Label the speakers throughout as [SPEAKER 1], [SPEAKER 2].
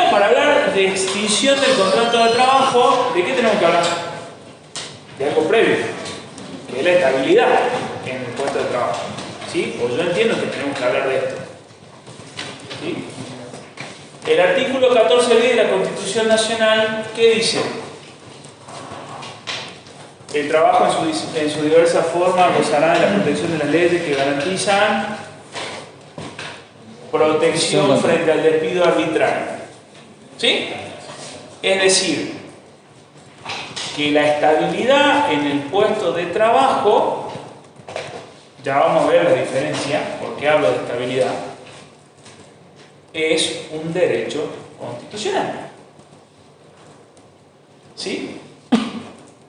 [SPEAKER 1] Primero, para hablar de extinción del contrato de trabajo, ¿de qué tenemos que hablar? De algo previo, que es la estabilidad en el puesto de trabajo. ¿Sí? Pues yo entiendo que tenemos que hablar de esto. ¿Sí? El artículo 14b de la Constitución Nacional, ¿qué dice? El trabajo en su diversa forma gozará de la protección de las leyes que garantizan protección frente al despido arbitrario. ¿Sí? Es decir, que la estabilidad en el puesto de trabajo, ya vamos a ver la diferencia, porque hablo de estabilidad, es un derecho constitucional. ¿Sí?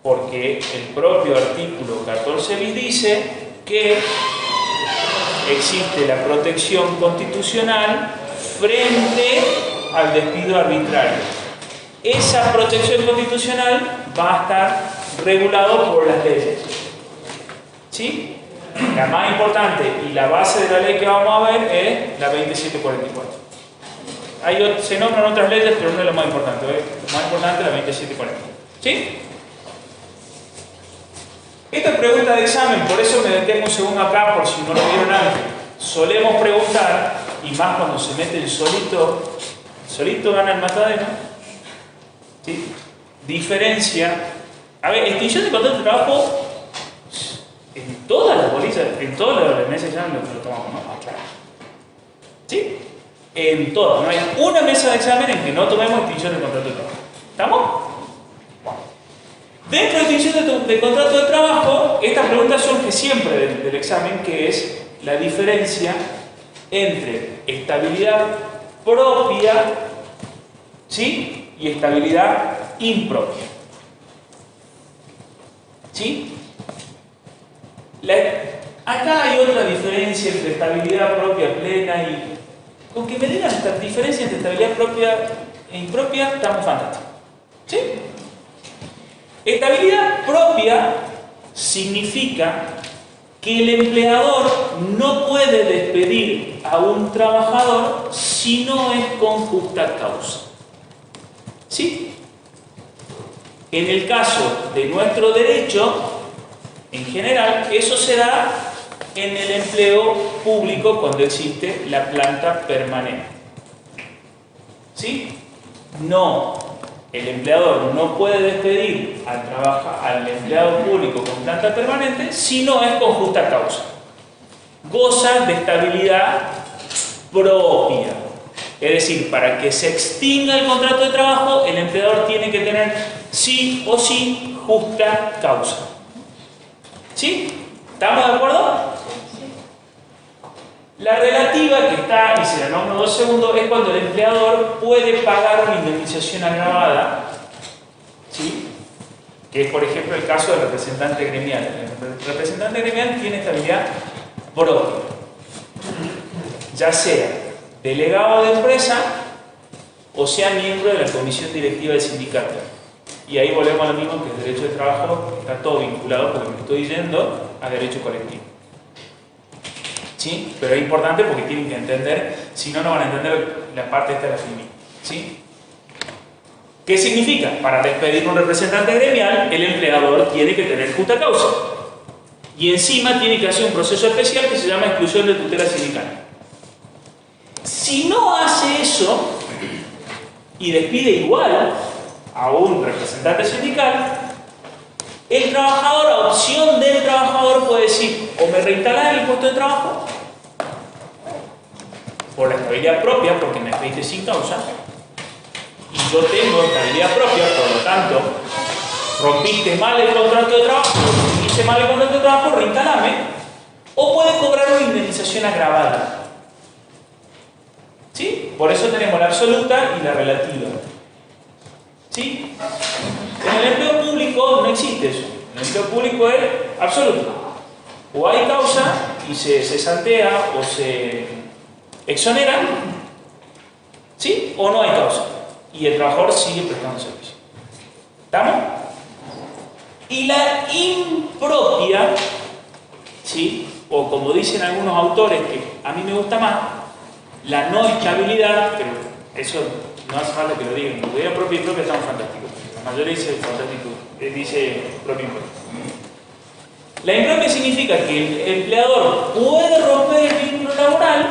[SPEAKER 1] Porque el propio artículo 14 bis dice que existe la protección constitucional frente al despido arbitrario. Esa protección constitucional va a estar regulada por las leyes. ¿Sí? La más importante y la base de la ley que vamos a ver es la 2744. Se nombran otras leyes, pero no es lo más importante. Lo más importante es la 2740. ¿Sí? Esta pregunta de examen, por eso me detengo un segundo acá, por si no lo vieron antes. Solemos preguntar, y más cuando se mete el solito gana el matadero. ¿Sí? Diferencia. A ver, extinción de contrato de trabajo, en todas las bolillas, en todas las mesas de examen lo tomamos, ¿no? Claro. ¿Sí? En todas. No hay una mesa de examen en que no tomemos extinción de contrato de trabajo. ¿Estamos? Dentro de la extinción de contrato de trabajo, esta pregunta surge siempre del examen, que es la diferencia entre estabilidad propia, ¿sí?, y estabilidad impropia. ¿Sí? Acá hay otra diferencia entre estabilidad propia plena y... Con que me digan esta diferencia entre estabilidad propia e impropia, estamos fantásticos. ¿Sí? Estabilidad propia significa que el empleador no puede despedir a un trabajador si no es con justa causa. ¿Sí? En el caso de nuestro derecho, en general, eso se da en el empleo público cuando existe la planta permanente. ¿Sí? No. El empleador no puede despedir al empleado público con planta permanente si no es con justa causa. Goza de estabilidad propia. Es decir, para que se extinga el contrato de trabajo, el empleador tiene que tener sí o sí justa causa. ¿Sí? ¿Estamos de acuerdo? La relativa que está, y se la nombro 2 segundos, es cuando el empleador puede pagar una indemnización agravada, ¿sí?, que es, por ejemplo, el caso del representante gremial. El representante gremial tiene estabilidad propia, ya sea delegado de empresa o sea miembro de la comisión directiva del sindicato. Y ahí volvemos a lo mismo, que el derecho de trabajo está todo vinculado, porque me estoy yendo a derecho colectivo. ¿Sí? Pero es importante porque tienen que entender, si no, no van a entender la parte esta de la FIMI. ¿Sí? ¿Qué significa? Para despedir a un representante gremial, el empleador tiene que tener justa causa. Y encima tiene que hacer un proceso especial que se llama exclusión de tutela sindical. Si no hace eso y despide igual a un representante sindical, el trabajador, a opción del trabajador, puede decir: o me reinstalas en el puesto de trabajo por la estabilidad propia, porque me despediste sin causa, y yo tengo estabilidad propia, por lo tanto, rompiste mal el contrato de trabajo, hice mal el contrato de trabajo, reinstalame, o puede cobrar una indemnización agravada. ¿Sí? Por eso tenemos la absoluta y la relativa. ¿Sí? En el empleo público no existe eso. En el empleo público es absoluto. O hay causa y se cesantea o se exonera, ¿sí?, o no hay causa. Y el trabajador sigue prestando servicio. ¿Estamos? Y la impropia, ¿sí?, o como dicen algunos autores, que a mí me gusta más, la no estabilidad, pero eso no hace falta que lo digan. En idea propia y propia estamos fantásticos. La mayoría dice fantástico, dice propia y propia. La impropia significa que el empleador puede romper el vínculo laboral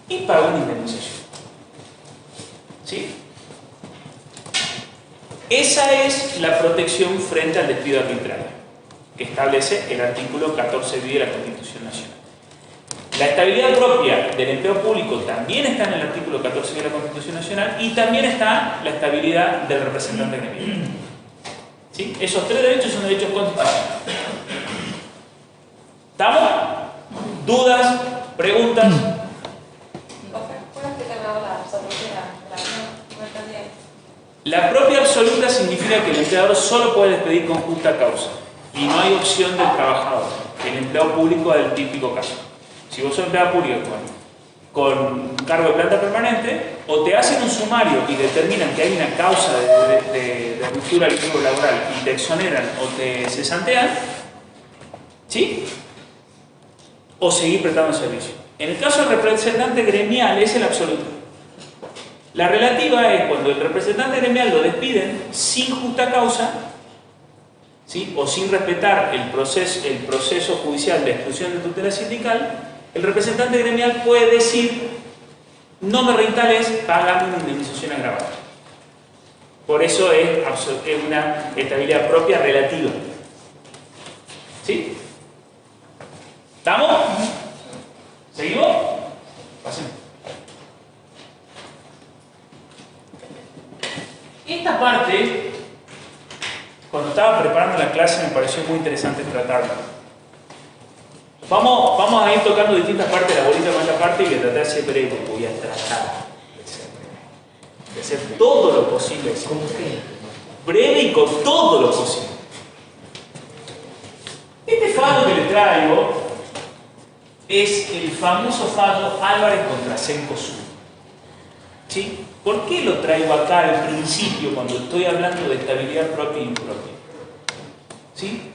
[SPEAKER 1] y paga una indemnización. ¿Sí? Esa es la protección frente al despido arbitrario que establece el artículo 14b de la Constitución Nacional. La estabilidad propia del empleo público también está en el artículo 14 de la Constitución Nacional y también está la estabilidad del representante gremial. ¿Sí? Esos tres derechos son derechos constitucionales. ¿Estamos? ¿Dudas? ¿Preguntas?
[SPEAKER 2] ¿Puedo explicar la absoluta? No entendí.
[SPEAKER 1] La propia absoluta significa que el empleador solo puede despedir con justa causa y no hay opción del trabajador. El empleado público es el típico caso. Si vos sos empleado público con cargo de planta permanente, o te hacen un sumario y determinan que hay una causa de ruptura del vínculo laboral y te exoneran o te cesantean, ¿sí? O seguir prestando servicio. En el caso del representante gremial es el absoluto. La relativa es cuando el representante gremial lo despiden sin justa causa, ¿sí? O sin respetar el proceso judicial de exclusión de tutela sindical. El representante gremial puede decir: no me reinstales, págame una indemnización agravada. Por eso es una estabilidad propia relativa. ¿Sí? ¿Estamos? ¿Seguimos? Pasen. Esta parte, cuando estaba preparando la clase, me pareció muy interesante tratarla. Vamos a ir tocando distintas partes de la bolita con esta parte y voy a tratar de ser breve. Voy a tratar de hacer todo lo posible. ¿Cómo que? Breve y con todo lo posible. Este fallo que le traigo es el famoso fallo Álvarez contra Cencosud. ¿Sí? ¿Por qué lo traigo acá al principio cuando estoy hablando de estabilidad propia e impropia? ¿Sí?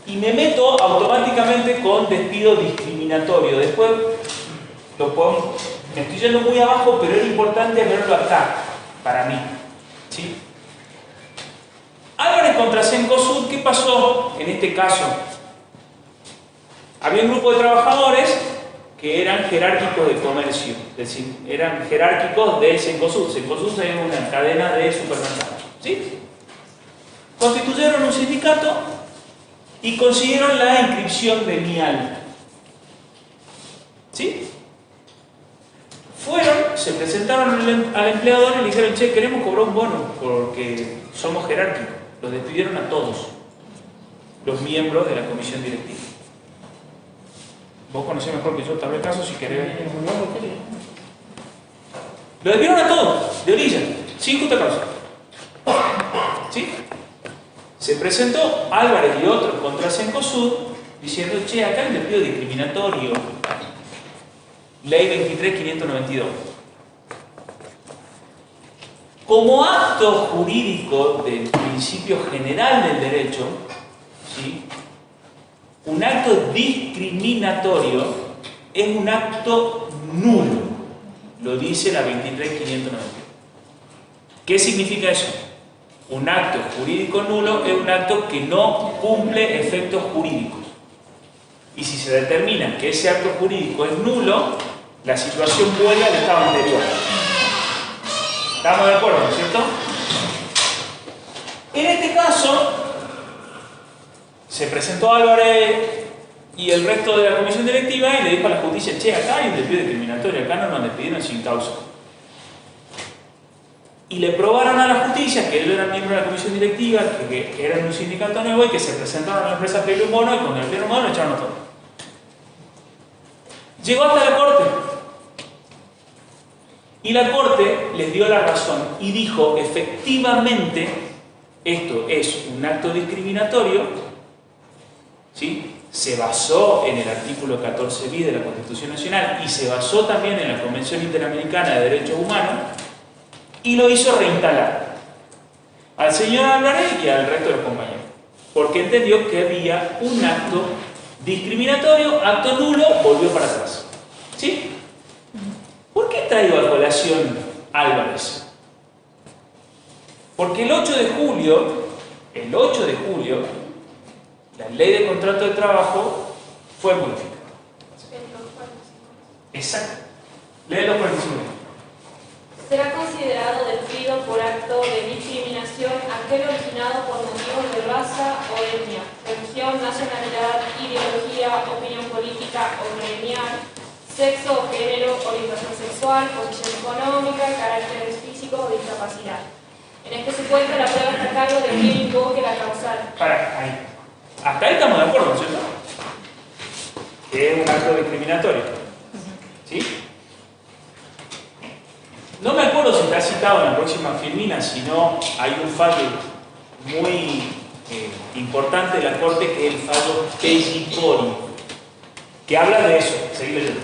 [SPEAKER 1] Y me meto automáticamente con despido discriminatorio. Después me estoy yendo muy abajo, pero es importante verlo acá, para mí. ¿Sí? Álvarez contra Cencosud, ¿qué pasó en este caso? Había un grupo de trabajadores que eran jerárquicos de comercio, es decir, eran jerárquicos de Cencosud. Cencosud es una cadena de supermercados. ¿Sí? Constituyeron un sindicato y consiguieron la inscripción gremial. ¿Sí? Se presentaron al empleador y le dijeron: che, queremos cobrar un bono porque somos jerárquicos. Los despidieron a todos los miembros de la comisión directiva. Vos conocés mejor que yo, tal vez caso, si querés. Lo despidieron a todos, de orilla, sin justa causa. ¿Sí? Se presentó Álvarez y otros contra Cencosud diciendo: che, acá hay un despido discriminatorio. Ley 23.592. Como acto jurídico del principio general del derecho, ¿sí? Un acto discriminatorio es un acto nulo. Lo dice la 23.592. ¿Qué significa eso? Un acto jurídico nulo es un acto que no cumple efectos jurídicos. Y si se determina que ese acto jurídico es nulo, la situación vuelve al estado anterior. ¿Estamos de acuerdo, no es cierto? En este caso, se presentó Álvarez y el resto de la comisión directiva y le dijo a la justicia: che, acá hay un despido discriminatorio, acá no nos despidieron sin causa. Y le probaron a la justicia que ellos eran miembros de la comisión directiva, que eran un sindicato nuevo y que se presentaron a la empresa a pedirle un bono, y con el pedirle un bono lo echaron a todo. Llegó hasta la corte. Y la corte les dio la razón y dijo: efectivamente, esto es un acto discriminatorio, ¿sí? Se basó en el artículo 14 bis de la Constitución Nacional y se basó también en la Convención Interamericana de Derechos Humanos, y lo hizo reinstalar al señor Álvarez y al resto de los compañeros, porque entendió que había un acto discriminatorio, acto nulo, volvió para atrás. ¿Sí? ¿Por qué traigo a colación Álvarez. Porque el 8 de julio, la ley de contrato de trabajo fue modificada. Exacto. Lee los 45.
[SPEAKER 2] Será considerado despido por acto de discriminación aquel originado por motivos de raza o etnia, religión, nacionalidad, ideología, opinión política o gremial, sexo o género, orientación sexual, posición económica, caracteres físicos o discapacidad. En este supuesto, la prueba está a cargo de quien invoque la causal.
[SPEAKER 1] Para, ahí. Hasta ahí estamos de acuerdo, ¿no es cierto? Que es un acto discriminatorio. ¿Sí? No me acuerdo si está citado en la próxima filmina, sino hay un fallo muy importante de la Corte, que es el fallo Pesci-Cori, que habla de eso. Seguí leyendo.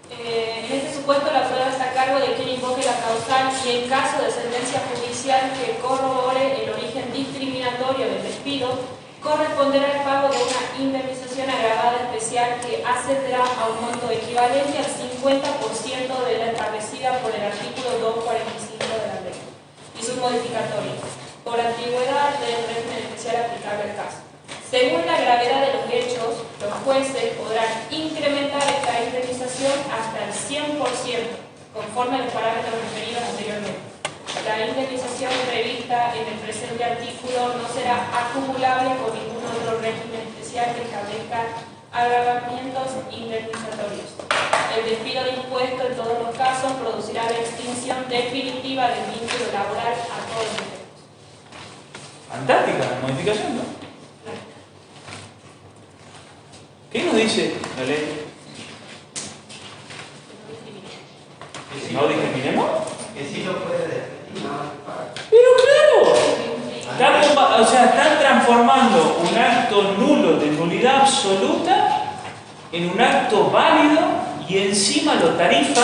[SPEAKER 2] En este supuesto, la prueba está a cargo de quien invoque la causal y en caso de sentencia judicial que corrobore el origen discriminatorio del despido, corresponderá el pago de una indemnización agravada especial que ascenderá a un monto equivalente al 50% de la establecida por el artículo 245 de la ley y sus modificatorios, por antigüedad del régimen especial aplicable al caso. Según la gravedad de los hechos, los jueces podrán incrementar esta indemnización hasta el 100%, conforme a los parámetros referidos anteriormente. La indemnización prevista en el presente artículo no será acumulable con ningún otro régimen especial que establezca agravamientos indemnizatorios. El despido dispuesto en todos los casos producirá la extinción definitiva del vínculo laboral a todos los efectos.
[SPEAKER 1] Fantástica la modificación, ¿no? ¿Qué nos dice la ley? ¿Que no discriminemos?
[SPEAKER 3] Que sí lo puede despedir.
[SPEAKER 1] Pero claro, están transformando un acto nulo de nulidad absoluta en un acto válido y encima lo tarifa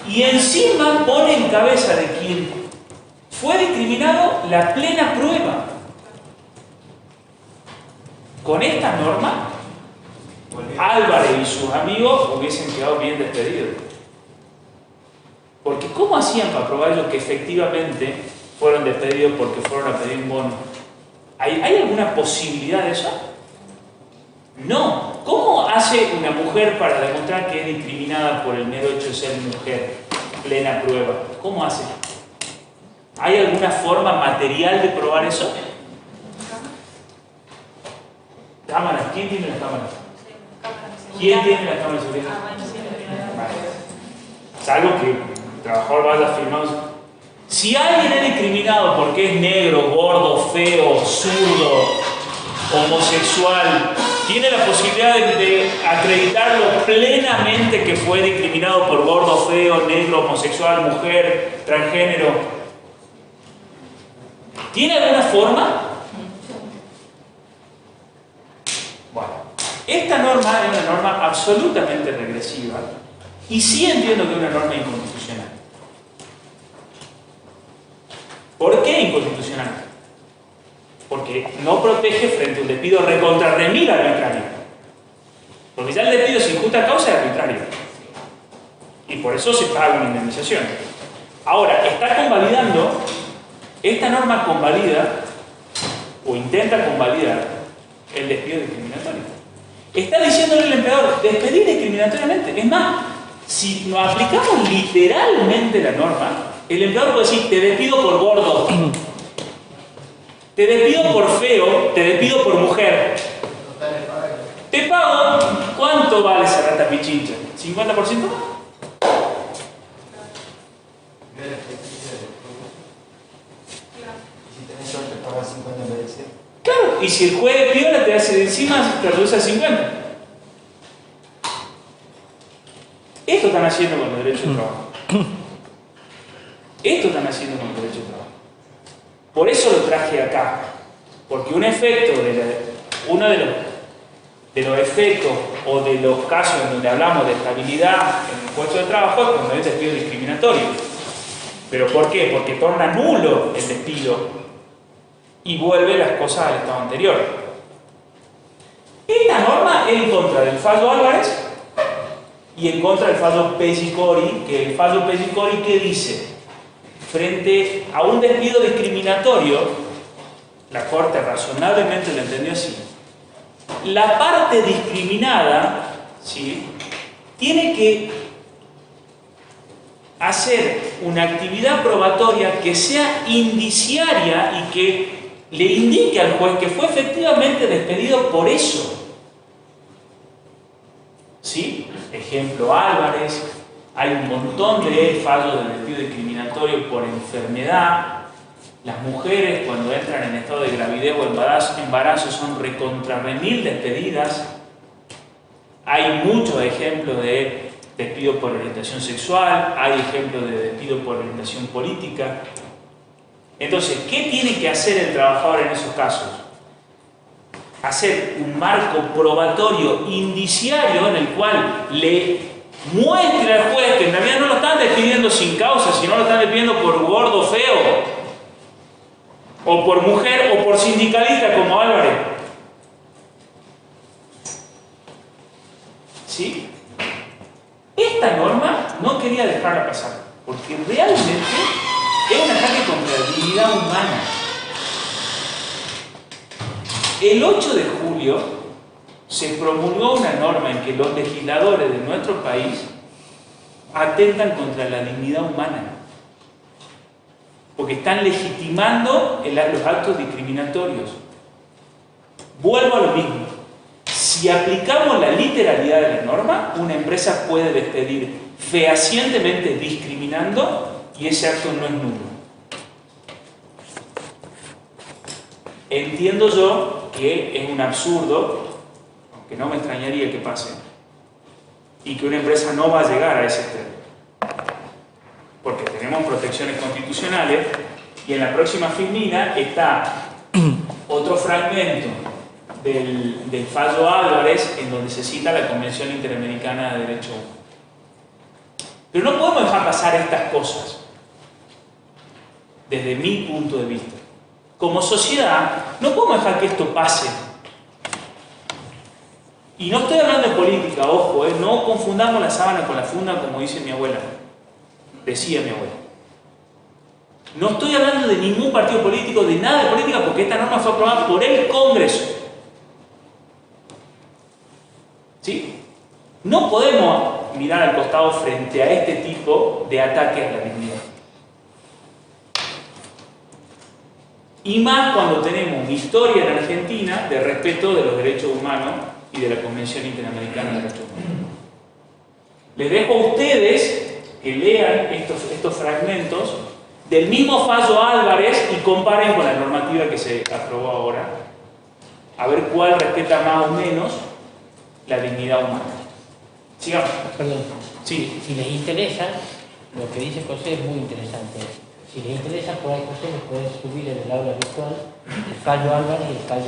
[SPEAKER 1] y encima pone en cabeza de quien fue discriminado la plena prueba. Con esta norma, Álvarez y sus amigos hubiesen quedado bien despedidos. Porque ¿cómo hacían para probar ellos que efectivamente fueron despedidos porque fueron a pedir un bono? ¿Hay alguna posibilidad de eso? No. ¿Cómo hace una mujer para demostrar que es discriminada por el mero hecho de ser mujer? Plena prueba. ¿Cómo hace? ¿Hay alguna forma material de probar eso? Cámaras. ¿Quién tiene las cámaras? ¿Quién tiene las cámaras de seguridad? Salvo que el trabajador vaya firmado. Si alguien es discriminado porque es negro, gordo, feo, zurdo, homosexual, tiene la posibilidad de acreditarlo plenamente que fue discriminado por gordo, feo, negro, homosexual, mujer, transgénero. ¿Tiene alguna forma? Bueno, esta norma es una norma absolutamente regresiva y sí entiendo que es una norma inconstitucional. ¿Por qué inconstitucional? Porque no protege frente a un despido recontra remil arbitrario. Porque ya el despido sin justa causa es arbitrario. Y por eso se paga una indemnización. Ahora, está convalidando, esta norma convalida o intenta convalidar el despido discriminatorio. Está diciéndole al empleador, despedir discriminatoriamente. Es más, si nos aplicamos literalmente la norma, el empleador puede decir, te despido por gordo, te despido por feo, te despido por mujer. Te pago, ¿cuánto vale esa rata pichincha? ¿50%? Claro, y si el juez de piola te hace de encima, te reduce a 50. Esto están haciendo con el derecho de trabajo. Esto están haciendo con el derecho de trabajo. Por eso lo traje acá. Porque un efecto, uno de los efectos o de los casos en donde hablamos de estabilidad en el puesto de trabajo es cuando hay despido discriminatorio. ¿Pero por qué? Porque torna nulo el despido y vuelve las cosas al estado anterior. Esta norma es en contra del fallo Álvarez y en contra del fallo Pesci-Cori, que el fallo Pesci-Cori, ¿qué dice? frente a un despido discriminatorio, la Corte razonablemente lo entendió así, la parte discriminada, ¿sí?, tiene que hacer una actividad probatoria que sea indiciaria y que le indique al juez que fue efectivamente despedido por eso. ¿Sí? Ejemplo Álvarez, hay un montón de fallos de despido discriminatorio por enfermedad. Las mujeres cuando entran en estado de gravidez o embarazo son recontrarremil despedidas. Hay muchos ejemplos de despido por orientación sexual, hay ejemplos de despido por orientación política. Entonces, ¿qué tiene que hacer el trabajador en esos casos? Hacer un marco probatorio indiciario en el cual le muestre al juez que en realidad no lo están despidiendo sin causa, sino lo están despidiendo por gordo feo, o por mujer, o por sindicalista como Álvarez. ¿Sí? Esta norma no quería dejarla pasar, porque realmente es un ataque contra la dignidad humana. El 8 de julio se promulgó una norma en que los legisladores de nuestro país atentan contra la dignidad humana, porque están legitimando los actos discriminatorios. Vuelvo a lo mismo. Si aplicamos la literalidad de la norma, una empresa puede despedir fehacientemente discriminando y ese acto no es nulo. Entiendo yo que es un absurdo, aunque no me extrañaría que pase, y que una empresa no va a llegar a ese extremo, porque tenemos protecciones constitucionales y en la próxima filmina está otro fragmento del fallo Álvarez en donde se cita la Convención Interamericana de Derechos Humanos. Pero no podemos dejar pasar estas cosas desde mi punto de vista. Como sociedad no podemos dejar que esto pase. Y no estoy hablando de política, ojo, no confundamos la sábana con la funda como dice mi abuela, decía mi abuela. No estoy hablando de ningún partido político, de nada de política, porque esta norma fue aprobada por el Congreso. ¿Sí? No podemos mirar al costado frente a este tipo de ataques a la dignidad. Y más cuando tenemos una historia en Argentina de respeto de los derechos humanos y de la Convención Interamericana de Derechos Humanos. Les dejo a ustedes que lean estos fragmentos del mismo fallo Álvarez y comparen con la normativa que se aprobó ahora, a ver cuál respeta más o menos la dignidad humana. Sigamos.
[SPEAKER 4] Perdón.
[SPEAKER 1] Sí.
[SPEAKER 4] Si les interesa, lo que dice José es muy interesante. Si les interesa, por ahí José les puede subir en el aula virtual el fallo Álvarez y el fallo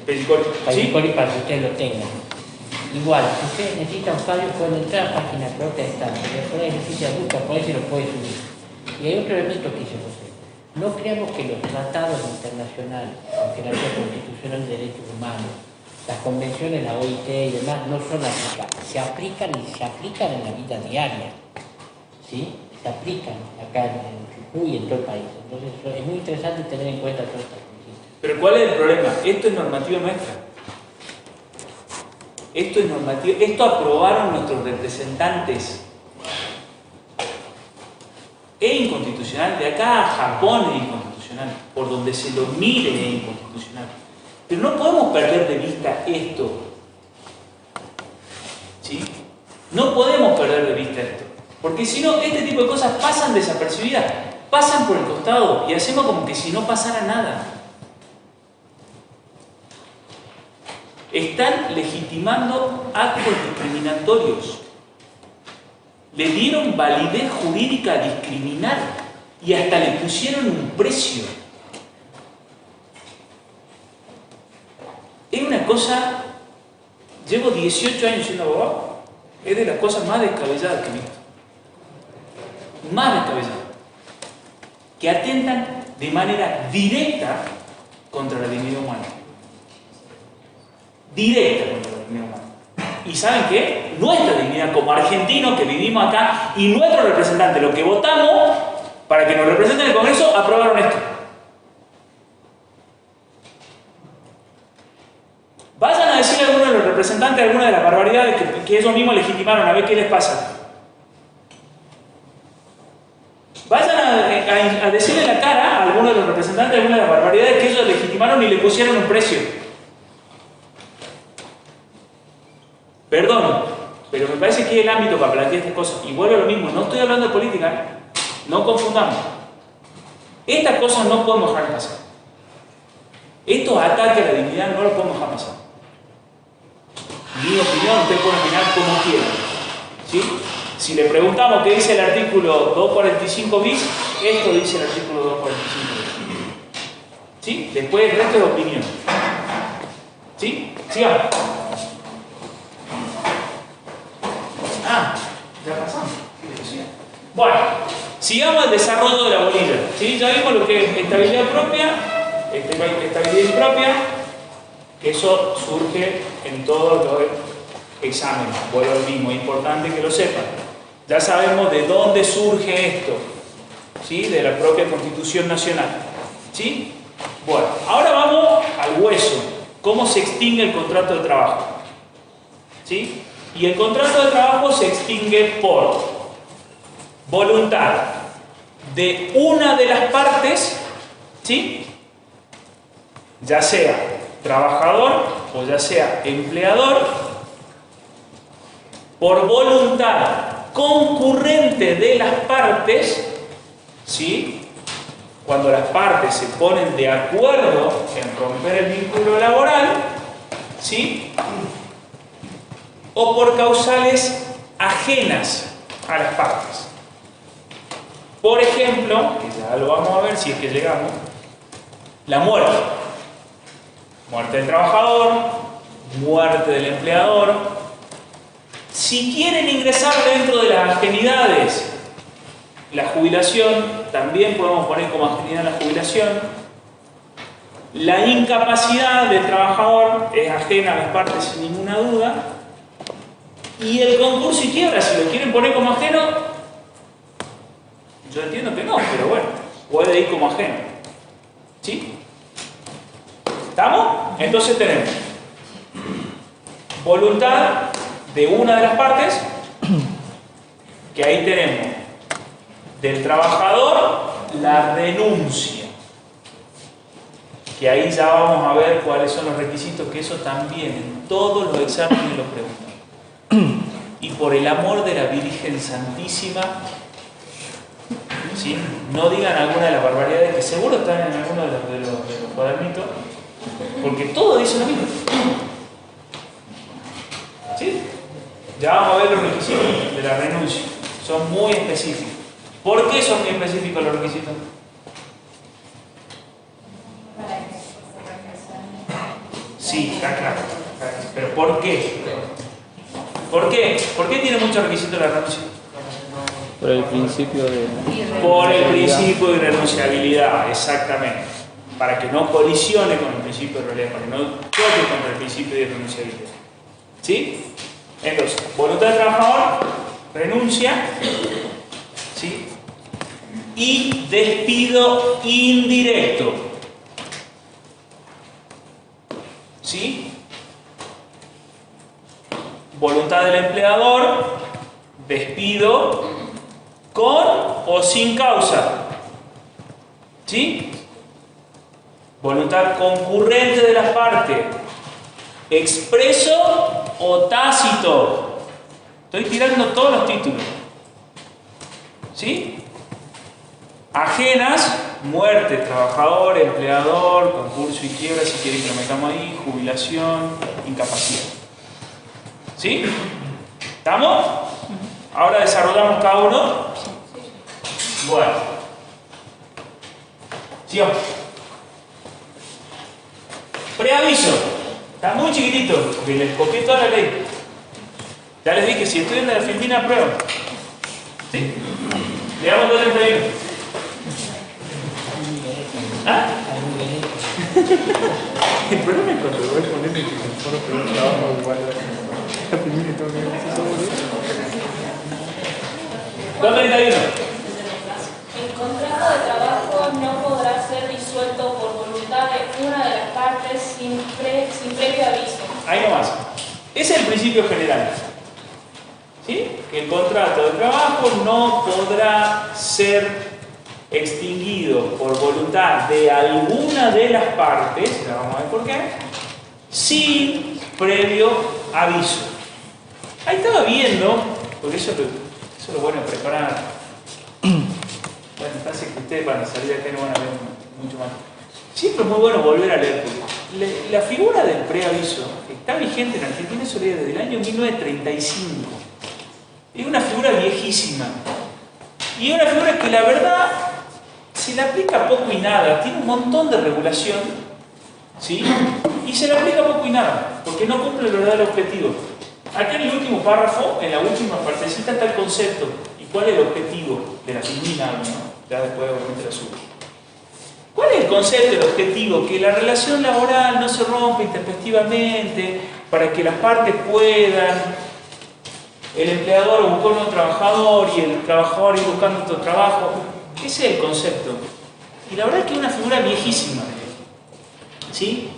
[SPEAKER 1] Pellicoli.
[SPEAKER 4] ¿Sí? Para que ustedes lo tengan. Igual, si ustedes necesitan fallos, pueden entrar a la página protestante. Por ahí necesita buscar, por ahí se lo puede subir. Y hay otro elemento que dice José. No creamos que los tratados internacionales, aunque la Ley Constitucional de Derechos Humanos, las convenciones, la OIT y demás, no son aplicables. Se aplican y se aplican en la vida diaria. ¿Sí? Se aplican acá en Jujuy y en todo el país. Entonces es muy interesante tener en cuenta todas estas cosas.
[SPEAKER 1] Pero ¿cuál es el problema? Esto es normativa nuestra. Esto es normativa. Esto aprobaron nuestros representantes. Es inconstitucional. De acá a Japón es inconstitucional. Por donde se lo mire es inconstitucional. Pero no podemos perder de vista esto. ¿Sí? No podemos perder de vista esto. Porque si no, este tipo de cosas pasan desapercibidas. Pasan por el costado y hacemos como que si no pasara nada. Están legitimando actos discriminatorios. Le dieron validez jurídica a discriminar y hasta le pusieron un precio. Es una cosa, llevo 18 años siendo abogado, es de las cosas más descabelladas que he visto. Más descabelladas. Que atentan de manera directa contra la dignidad humana. Directa contra la dignidad humana. ¿Y saben qué? Nuestra dignidad como argentinos que vivimos acá y nuestros representantes, los que votamos para que nos representen en el Congreso, aprobaron esto. Vayan a decirle a alguno de los representantes alguna de las barbaridades que ellos mismos legitimaron, a ver qué les pasa. Vayan a decirle en la cara a alguno de los representantes alguna de las barbaridades que ellos legitimaron y le pusieron un precio. Perdón, pero me parece que es el ámbito para plantear estas cosas. Y vuelvo a lo mismo, no estoy hablando de política, no confundamos. Estas cosas no podemos dejar pasar. Estos ataques a la dignidad no los podemos dejar pasar. Mi opinión, ustedes pueden opinar como quieran. ¿Sí? Si le preguntamos qué dice el artículo 245 bis, esto dice el artículo 245 bis. ¿Sí? Después el resto es opinión. ¿Sí? Sigamos. Ya pasamos. Bueno, sigamos el desarrollo de la bolilla. ¿Sí? Ya vimos lo que es estabilidad propia, estabilidad impropia, que eso surge en todos los exámenes. Bueno, lo mismo, es importante que lo sepan. Ya sabemos de dónde surge esto, ¿sí? De la propia Constitución Nacional. ¿Sí? Bueno, ahora vamos al hueso. ¿Cómo se extingue el contrato de trabajo? ¿Sí? Y el contrato de trabajo se extingue por voluntad de una de las partes, ¿sí? Ya sea trabajador o ya sea empleador, por voluntad concurrente de las partes, ¿sí? Cuando las partes se ponen de acuerdo en romper el vínculo laboral, ¿sí? O por causales ajenas a las partes. Por ejemplo, que ya lo vamos a ver si es que llegamos, la muerte. Muerte del trabajador, muerte del empleador. Si quieren ingresar dentro de las ajenidades, la jubilación, también podemos poner como ajenidad la jubilación. La incapacidad del trabajador es ajena a las partes sin ninguna duda. Y el concurso y quiebra, si lo quieren poner como ajeno, yo entiendo que no, pero bueno, puede ir como ajeno. ¿Sí? ¿Estamos? Entonces tenemos voluntad de una de las partes, que ahí tenemos del trabajador la renuncia, que ahí ya vamos a ver cuáles son los requisitos, que eso también en todos los exámenes lo preguntan. Y por el amor de la Virgen Santísima, ¿sí? No digan alguna de las barbaridades que seguro están en alguno de los cuadernitos, porque todo dice lo mismo. ¿Sí? Ya vamos a ver los requisitos de la renuncia. Son muy específicos. ¿Por qué son muy específicos los requisitos? Sí, está claro. Pero ¿por qué? ¿Por qué? ¿Por qué tiene muchos requisitos la renuncia?
[SPEAKER 5] Por el principio de...
[SPEAKER 1] Por el principio de irrenunciabilidad, exactamente. Para que no colisione con el principio de realidad, para que no choque contra el principio de irrenunciabilidad. ¿Sí? Entonces, voluntad del trabajador, renuncia, ¿sí? Y despido indirecto. ¿Sí? Voluntad del empleador, despido con o sin causa. ¿Sí? Voluntad concurrente de las partes, expreso o tácito. Estoy tirando todos los títulos. ¿Sí? Ajenas, muerte, trabajador, empleador, concurso y quiebra, si quieren que lo metamos ahí, jubilación, incapacidad. ¿Sí? ¿Estamos? Ahora desarrollamos cada uno. Bueno. Sigamos. Preaviso. Está muy chiquitito, porque les copié toda la ley. Ya les dije, si estudian la Filipina, aprueban. ¿Sí? Le damos 231. ¿Ah? El problema es cuando voy a poner que solo que un trabajo igual la Filipina y todo el mundo. 231.
[SPEAKER 2] En contra contrato de trabajo no podrá ser disuelto por voluntad de una de las partes sin previo aviso.
[SPEAKER 1] Ahí nomás. Ese es el principio general. ¿Sí? Que el contrato de trabajo no podrá ser extinguido por voluntad de alguna de las partes, ya vamos a ver por qué, sin previo aviso. Ahí estaba viendo, porque eso es lo bueno de preparar. Bueno, parece que ustedes van a salir de acá y no van a ver mucho más. Siempre es muy bueno volver a leer, porque la figura del preaviso está vigente en Argentina, eso desde el año 1935. Es una figura viejísima. Y es una figura que la verdad se le aplica poco y nada. Tiene un montón de regulación, ¿sí? Y se le aplica poco y nada, porque no cumple el verdadero objetivo. Acá en el último párrafo, en la última partecita, está el concepto. ¿Y cuál es el objetivo de la figura? ¿No? Ya después obviamente la subo. ¿Cuál es el concepto, el objetivo? Que la relación laboral no se rompa intempestivamente, para que las partes puedan, el empleador buscar un nuevo trabajador y el trabajador ir buscando otro trabajo. Ese es el concepto. Y la verdad es que es una figura viejísima. ¿Sí?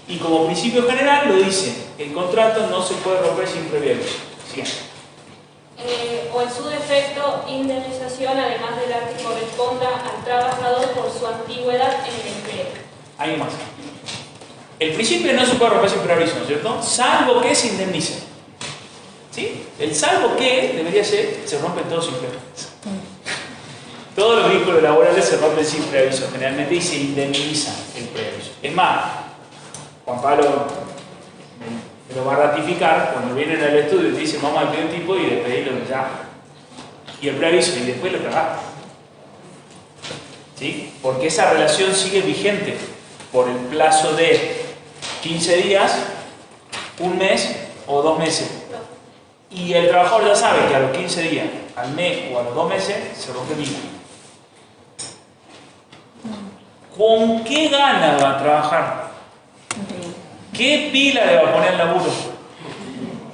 [SPEAKER 1] Y como principio general lo dice, el contrato no se puede romper sin previo aviso.
[SPEAKER 2] O en su defecto, indemnización además de la que corresponda al trabajador por su antigüedad en el empleo.
[SPEAKER 1] Hay más. El principio no se puede romper sin previo aviso, ¿no es cierto? Salvo que se indemnice. ¿Sí? El salvo que debería ser, se rompen todos sin previo aviso. Todos los vínculos laborales se rompen sin preaviso generalmente y se indemniza el preaviso. Es más, Juan Pablo me lo va a ratificar cuando vienen al estudio y dicen vamos a pedir un tipo y despedirlo ya. Y el preaviso y después lo trabaja. ¿Sí? Porque esa relación sigue vigente por el plazo de 15 días, un mes o 2 meses. Y el trabajador ya sabe que a los 15 días, al mes o a los 2 meses se rompe el vínculo. ¿Con qué gana va a trabajar? ¿Qué pila le va a poner al laburo?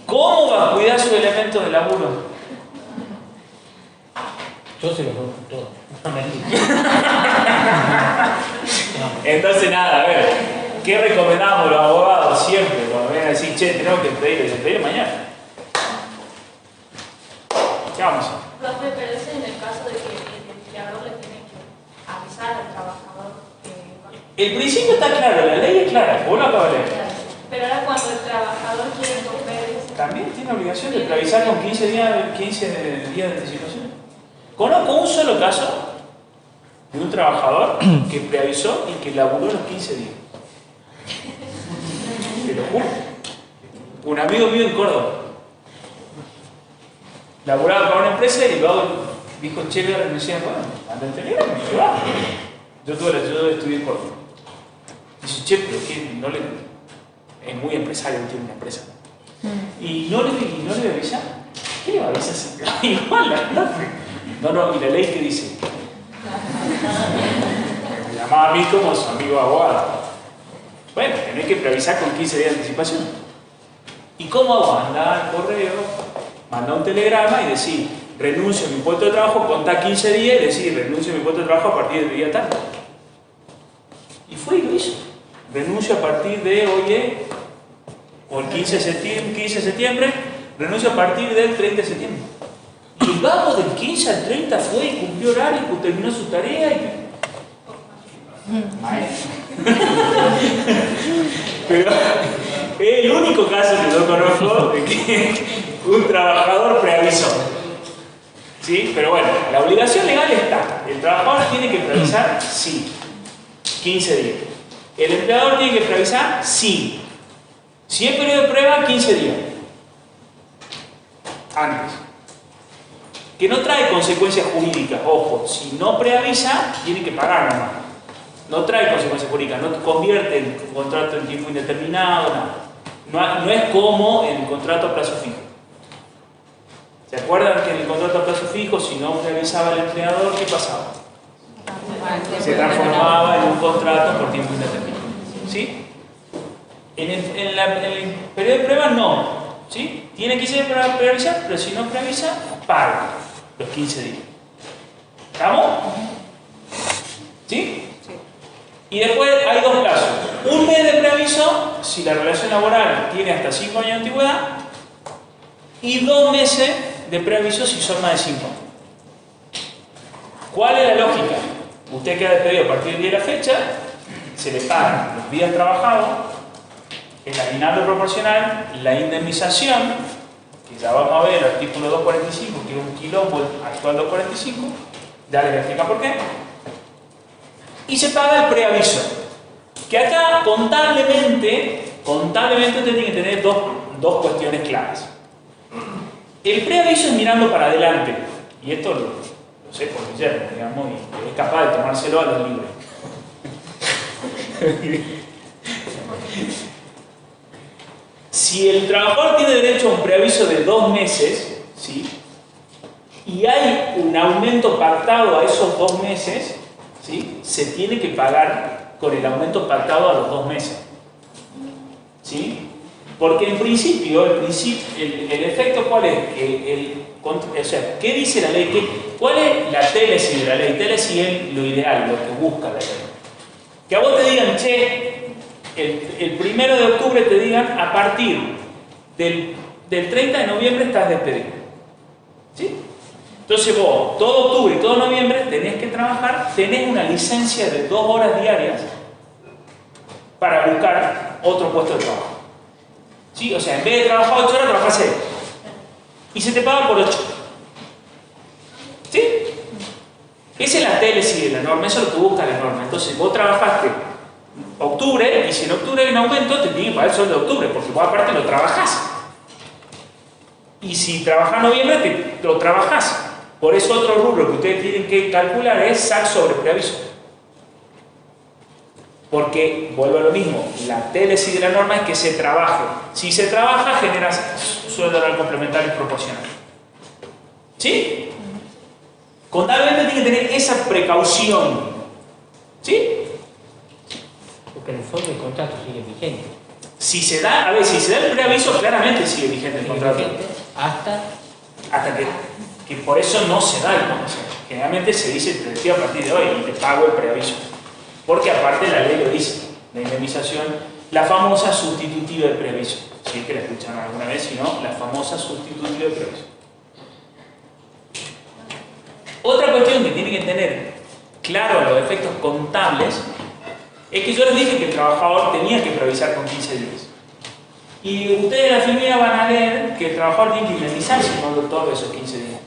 [SPEAKER 1] ¿Cómo va a cuidar sus elementos de laburo?
[SPEAKER 4] Yo se los rompo todos.
[SPEAKER 1] Entonces nada, a ver, ¿qué recomendamos los abogados siempre cuando vienen a decir, che, tenemos que despedir mañana? ¿Qué vamos a hacer?
[SPEAKER 2] Profe, pero ese en el caso de que el empleador le tiene que avisar al trabajador que...
[SPEAKER 1] El principio está claro, la ley es clara, vos lo acabas de leer.
[SPEAKER 2] Pero ahora cuando el trabajador quiere romper...
[SPEAKER 1] También tiene obligación de preavisar con 15 días de anticipación. Conozco un solo caso de un trabajador que preavisó y que laburó los 15 días. Te lo juro. Un amigo mío en Córdoba. Laburaba para una empresa y luego dijo, che, me decía, bueno, anda en Telegram, me va. Yo estudié en Córdoba. Dice, che, pero que no le... Es muy empresario, tiene una empresa. Y no le voy a avisar. ¿Qué le va a avisar? Igual no, y la ley que dice. Me llamaba a mí como su amigo abogado. Bueno, tenés que preavisar con 15 días de anticipación. ¿Y cómo hago? Andá al correo, manda un telegrama y decir, renuncio a mi puesto de trabajo, contá 15 días y decir, renuncio a mi puesto de trabajo a partir del día tal. Y fue y lo hizo. Renuncio a partir de hoy, o el 15 de septiembre, renuncio a partir del 30 de septiembre. Y el vago del 15 al 30 fue y cumplió horario y terminó su tarea. Pero es el único caso que yo conozco de que un trabajador preavisó. ¿Sí? Pero bueno, la obligación legal está. El trabajador tiene que preavisar, sí. 15 días. El empleador tiene que preavisar, sí. Si es periodo de prueba, 15 días. Antes. Que no trae consecuencias jurídicas. Ojo, si no preavisa, tiene que pagar nomás. No trae consecuencias jurídicas, no convierte el contrato en tiempo indeterminado, nada. No es como en el contrato a plazo fijo. ¿Se acuerdan que en el contrato a plazo fijo, si no preavisaba el empleador, qué pasaba? Se transformaba en un contrato por tiempo indeterminado. ¿Sí? En el periodo de prueba no. ¿Sí? Tiene que ser para preavisar, pero si no preavisa, paga los 15 días. ¿Estamos? ¿Sí? Y después hay dos plazos. Un mes de preaviso, si la relación laboral tiene hasta 5 años de antigüedad, y 2 meses de preaviso si son más de 5 años. ¿Cuál es la lógica? Usted queda despedido a partir del día de la fecha, se le pagan los días trabajados, el aguinaldo proporcional, la indemnización, que ya vamos a ver el artículo 245, que es un quilombo el actual 245, ya les voy a explicar por qué. Y se paga el preaviso, que acá contablemente usted tiene que tener dos cuestiones claras. El preaviso es mirando para adelante, y esto lo sé por Guillermo, digamos, y es capaz de tomárselo a los libros. Si el trabajador tiene derecho a un preaviso de 2 meses, ¿sí? Y hay un aumento pactado a esos 2 meses, ¿sí? Se tiene que pagar con el aumento pactado a los 2 meses. ¿Sí? Porque en principio, el efecto, ¿cuál es? O sea, ¿qué dice la ley? ¿Cuál es la télesis de la ley? Télesis es lo ideal, lo que busca la ley. Que a vos te digan, che, el 1 de octubre te digan, a partir del 30 de noviembre estás despedido. ¿Sí? Entonces vos, todo octubre y todo noviembre tenés que trabajar, tenés una licencia de 2 horas diarias para buscar otro puesto de trabajo. ¿Sí? O sea, en vez de trabajar 8 horas, trabajás 6. Y se te paga por 8. ¿Sí? Esa es la télesis de la norma, eso es lo que busca la norma. Entonces vos trabajaste octubre, y si en octubre hay un aumento, te tienen que pagar el sueldo de octubre, porque vos aparte lo trabajás. Y si trabajás noviembre, lo trabajás. Por eso otro rubro que ustedes tienen que calcular es SAC sobre preaviso. Porque, vuelvo a lo mismo, la télesis de la norma es que se trabaje. Si se trabaja, genera sueldo oral complementario proporcional. ¿Sí? Contablemente tiene que tener esa precaución. ¿Sí?
[SPEAKER 4] Porque en el fondo el contrato sigue vigente.
[SPEAKER 1] Si se da, a ver, si se da el preaviso, claramente sigue vigente el
[SPEAKER 4] Sigue
[SPEAKER 1] contrato.
[SPEAKER 4] vigente hasta
[SPEAKER 1] Que por eso no se da el contrato. Generalmente se dice, te despido a partir de hoy y te pago el preaviso. Porque aparte la ley lo dice, la indemnización, la famosa sustitutiva de preaviso. Si es que la escucharon alguna vez, si no, la famosa sustitutiva de preaviso. Otra cuestión que tienen que tener claro los efectos contables es que yo les dije que el trabajador tenía que preavisar con 15 días. Y ustedes en la filmina van a leer que el trabajador tiene que indemnizarse con todo de esos 15 días.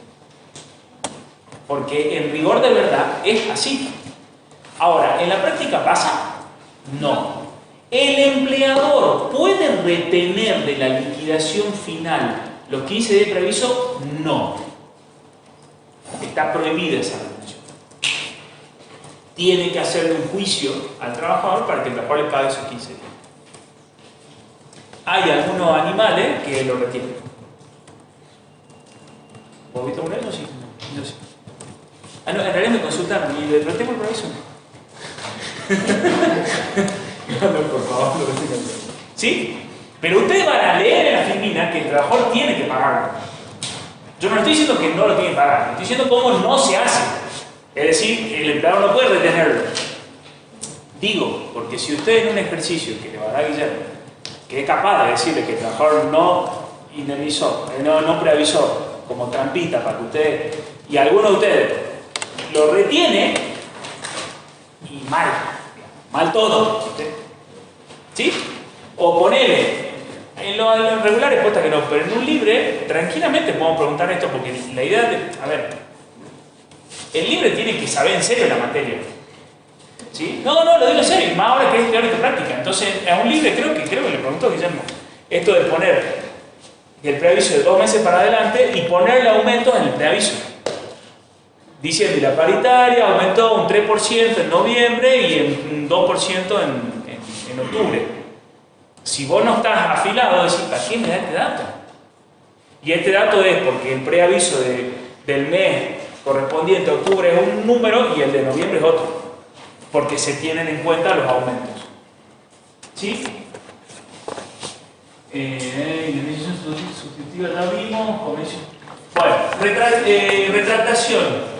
[SPEAKER 1] Porque en rigor de verdad es así. Ahora, ¿en la práctica pasa? No. ¿El empleador puede retener de la liquidación final los 15 días de preaviso? No. Está prohibida esa retención. Tiene que hacerle un juicio al trabajador para que el trabajador le pague esos 15 días. Hay algunos animales que lo retienen. ¿Vos viste uno de ellos? Sí. Yo sí. Ah, no, en realidad me consultaron y le retengo el preaviso. No, por favor, lo retengo. ¿Sí? Pero ustedes van a leer en la filmina que el trabajador tiene que pagarlo. Yo no estoy diciendo que no lo tiene que pagar, estoy diciendo cómo no se hace. Es decir, el empleador no puede retenerlo. Digo, porque si usted en un ejercicio que le va a dar Guillermo, que es capaz de decirle que el trabajador no indemnizó, no preavisó como trampita para que usted, y alguno de ustedes lo retiene, y mal todo. ¿Sí? O ponele, en los regulares puesta que no, pero en un libre, tranquilamente podemos preguntar esto, porque la idea de, a ver, el libre tiene que saber en serio la materia. ¿Sí? No, lo digo en serio, más ahora que es teórica y práctica. Entonces, a un libre creo que le preguntó Guillermo, esto de poner el preaviso de 2 meses para adelante y ponerle aumentos en el preaviso. Diciendo, la paritaria aumentó un 3% en noviembre y en un 2% en octubre. Si vos no estás afilado, decís, ¿para qué me da este dato? Y este dato es porque el preaviso del mes correspondiente a octubre es un número y el de noviembre es otro. Porque se tienen en cuenta los aumentos. ¿Sí? Indemnización sustitutiva ya vimos. Bueno, retractación.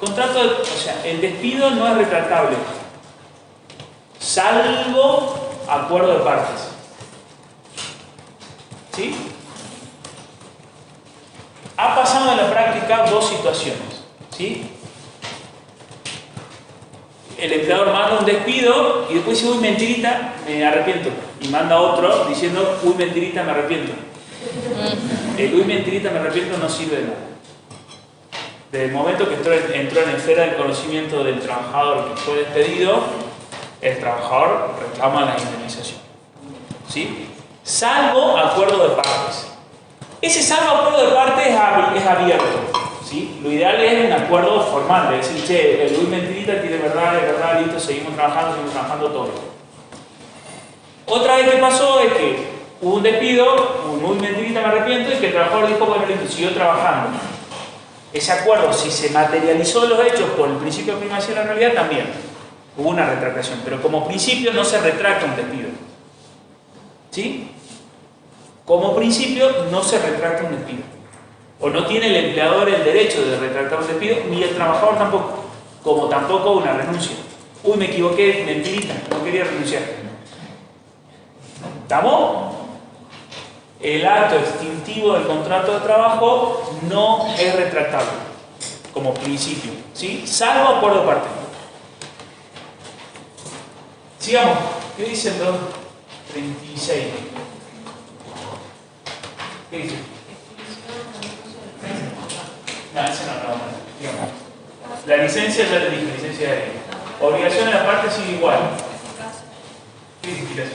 [SPEAKER 1] o sea, el despido no es retractable, salvo acuerdo de partes. ¿Sí? Ha pasado en la práctica dos situaciones. ¿Sí? El empleador manda un despido y después dice, uy, mentirita, me arrepiento. Y manda otro diciendo, uy, mentirita, me arrepiento. El uy, mentirita, me arrepiento no sirve de nada. Desde el momento que entró en esfera del conocimiento del trabajador que fue despedido, el trabajador reclama la indemnización. ¿Sí? Salvo acuerdo de partes. Ese salvo acuerdo de partes es abierto. ¿Sí? Lo ideal es un acuerdo formal, de decir, che, el Luis Mentirita tiene verdad, es verdad, listo, seguimos trabajando todo. Otra vez que pasó es que hubo un despido, un Luis Mentirita, me arrepiento, y que el trabajador dijo, bueno, listo, siguió trabajando. Ese acuerdo, si se materializó los hechos por el principio de primacía de la realidad, también hubo una retractación, pero como principio no se retracta un despido. ¿Sí? Como principio no se retracta un despido. O no tiene el empleador el derecho de retractar un despido, ni el trabajador tampoco, como tampoco una renuncia. Uy, me equivoqué, mentirita, no quería renunciar. ¿Estamos? El acto extintivo del contrato de trabajo no es retractable, como principio, ¿sí? Salvo acuerdo de parte. Sigamos. ¿Qué dice el 236? ¿Qué dice? No, ese no. La licencia ya le dije, licencia de obligación de la parte sigue igual. ¿Qué significa eso?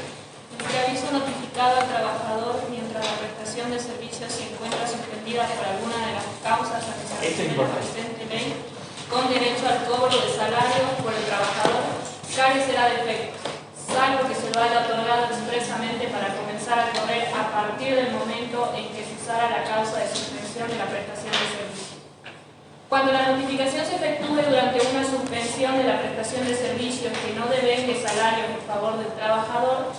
[SPEAKER 2] El preaviso notificado al trabajador mientras la prestación de servicios se encuentra suspendida por alguna de las causas a que se refiere la presente ley, con derecho al cobro de salario por el trabajador, carecerá de efectos, salvo que se lo haya otorgado expresamente para comenzar a correr a partir del momento en que se usara la causa de suspensión de la prestación de servicios. Cuando la notificación se efectúe durante una suspensión de la prestación de servicios que no devengue salario en favor del trabajador,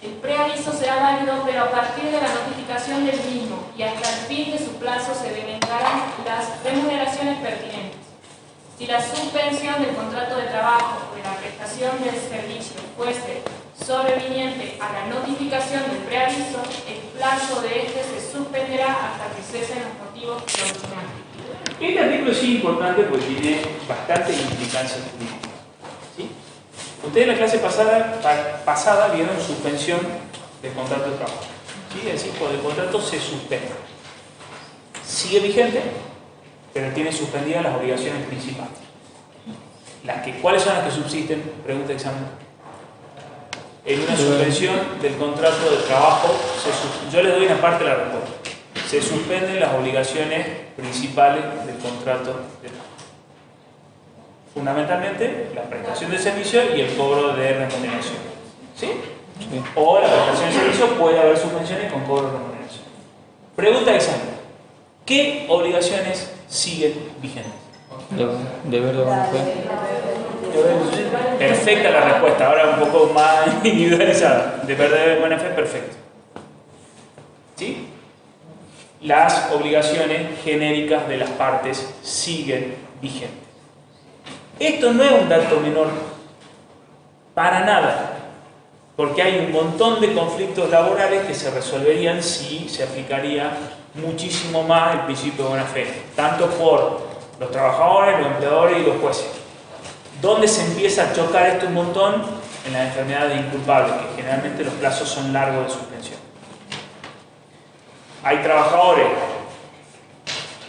[SPEAKER 2] el preaviso será válido, pero a partir de la notificación del mismo y hasta el fin de su plazo se devengarán las remuneraciones pertinentes. Si la suspensión del contrato de trabajo o de la prestación del servicio fuese sobreviniente a la notificación del preaviso, el plazo de este se suspenderá hasta que cesen los motivos provisionales.
[SPEAKER 1] Este artículo es importante porque tiene bastante implicancia jurídica. ¿Sí? Ustedes en la clase pasada vieron suspensión del contrato de trabajo. ¿Sí? Es decir, cuando el contrato se suspende. Sigue vigente, pero tiene suspendidas las obligaciones principales. ¿Cuáles son las que subsisten? Pregunta de examen. En una suspensión del contrato de trabajo, yo les doy una parte de la respuesta. Se suspenden las obligaciones principales del contrato de trabajo. Fundamentalmente, la prestación de servicio y el cobro de remuneración. ¿Sí? Sí. O la prestación de servicio puede haber suspensiones con cobro de remuneración. Pregunta de examen. ¿Qué obligaciones siguen vigentes?
[SPEAKER 5] Deber de buena fe.
[SPEAKER 1] Perfecta la respuesta, ahora un poco más individualizada. Deber de buena fe, perfecto. ¿Sí? Las obligaciones genéricas de las partes siguen vigentes. Esto no es un dato menor, para nada, porque hay un montón de conflictos laborales que se resolverían si se aplicaría muchísimo más el principio de buena fe, tanto por los trabajadores, los empleadores y los jueces. ¿Dónde se empieza a chocar esto un montón? En las enfermedades inculpables, que generalmente los plazos son largos de suspensión. Hay trabajadores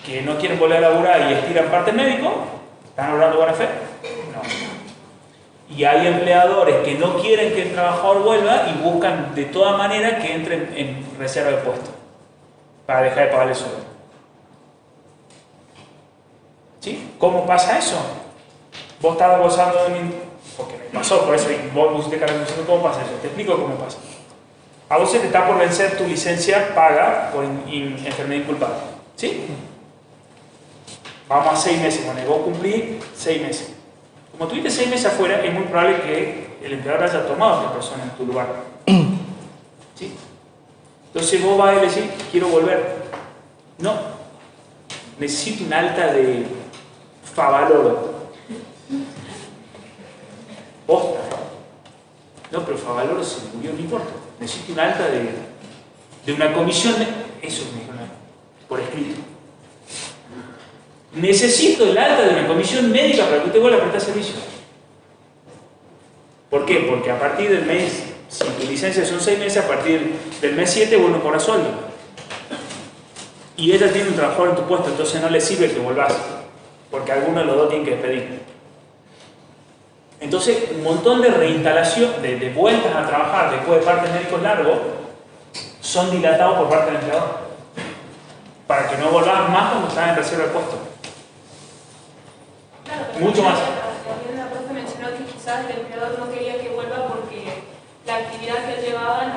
[SPEAKER 1] que no quieren volver a laburar y estiran parte médico. ¿Están hablando de buena fe? No. Y hay empleadores que no quieren que el trabajador vuelva y buscan de toda manera que entre en reserva de puesto para dejar de pagarle sueldo. ¿Sí? ¿Cómo pasa eso? Vos estabas gozando de mí, porque me pasó, por eso vos pusiste cara diciendo cómo pasa eso. Te explico cómo pasa. A vos se te está por vencer tu licencia paga por enfermedad inculpable. ¿Sí? Vamos a 6 meses, bueno, y vos cumplís 6 meses. Como tuviste 6 meses afuera, es muy probable que el empleador haya tomado a otra persona en tu lugar. ¿Sí? Entonces vos vas a decir, quiero volver. No. Necesito un alta de Favaloro. Posta. No, pero Favaloro se murió, no importa. Necesito un alta de una comisión. Eso me dijo por escrito. Necesito el alta de una comisión médica para que usted vuelva a prestar servicio. ¿Por qué? Porque a partir del mes, si tu licencia son 6 meses, a partir del mes 7 vos no cobras sueldo. Y ella tiene un trabajador en tu puesto, entonces no le sirve que vuelvas, porque alguno de los dos tiene que despedir. Entonces, un montón de reinstalación, de vueltas a trabajar después de partes médicos largos, son dilatados por parte del empleador, para que no volvás más cuando estás en reserva de puesto.
[SPEAKER 2] Claro, pero
[SPEAKER 1] Mucho más.
[SPEAKER 2] También la profe mencionó que quizás el empleador no quería que vuelva porque la actividad que él llevaba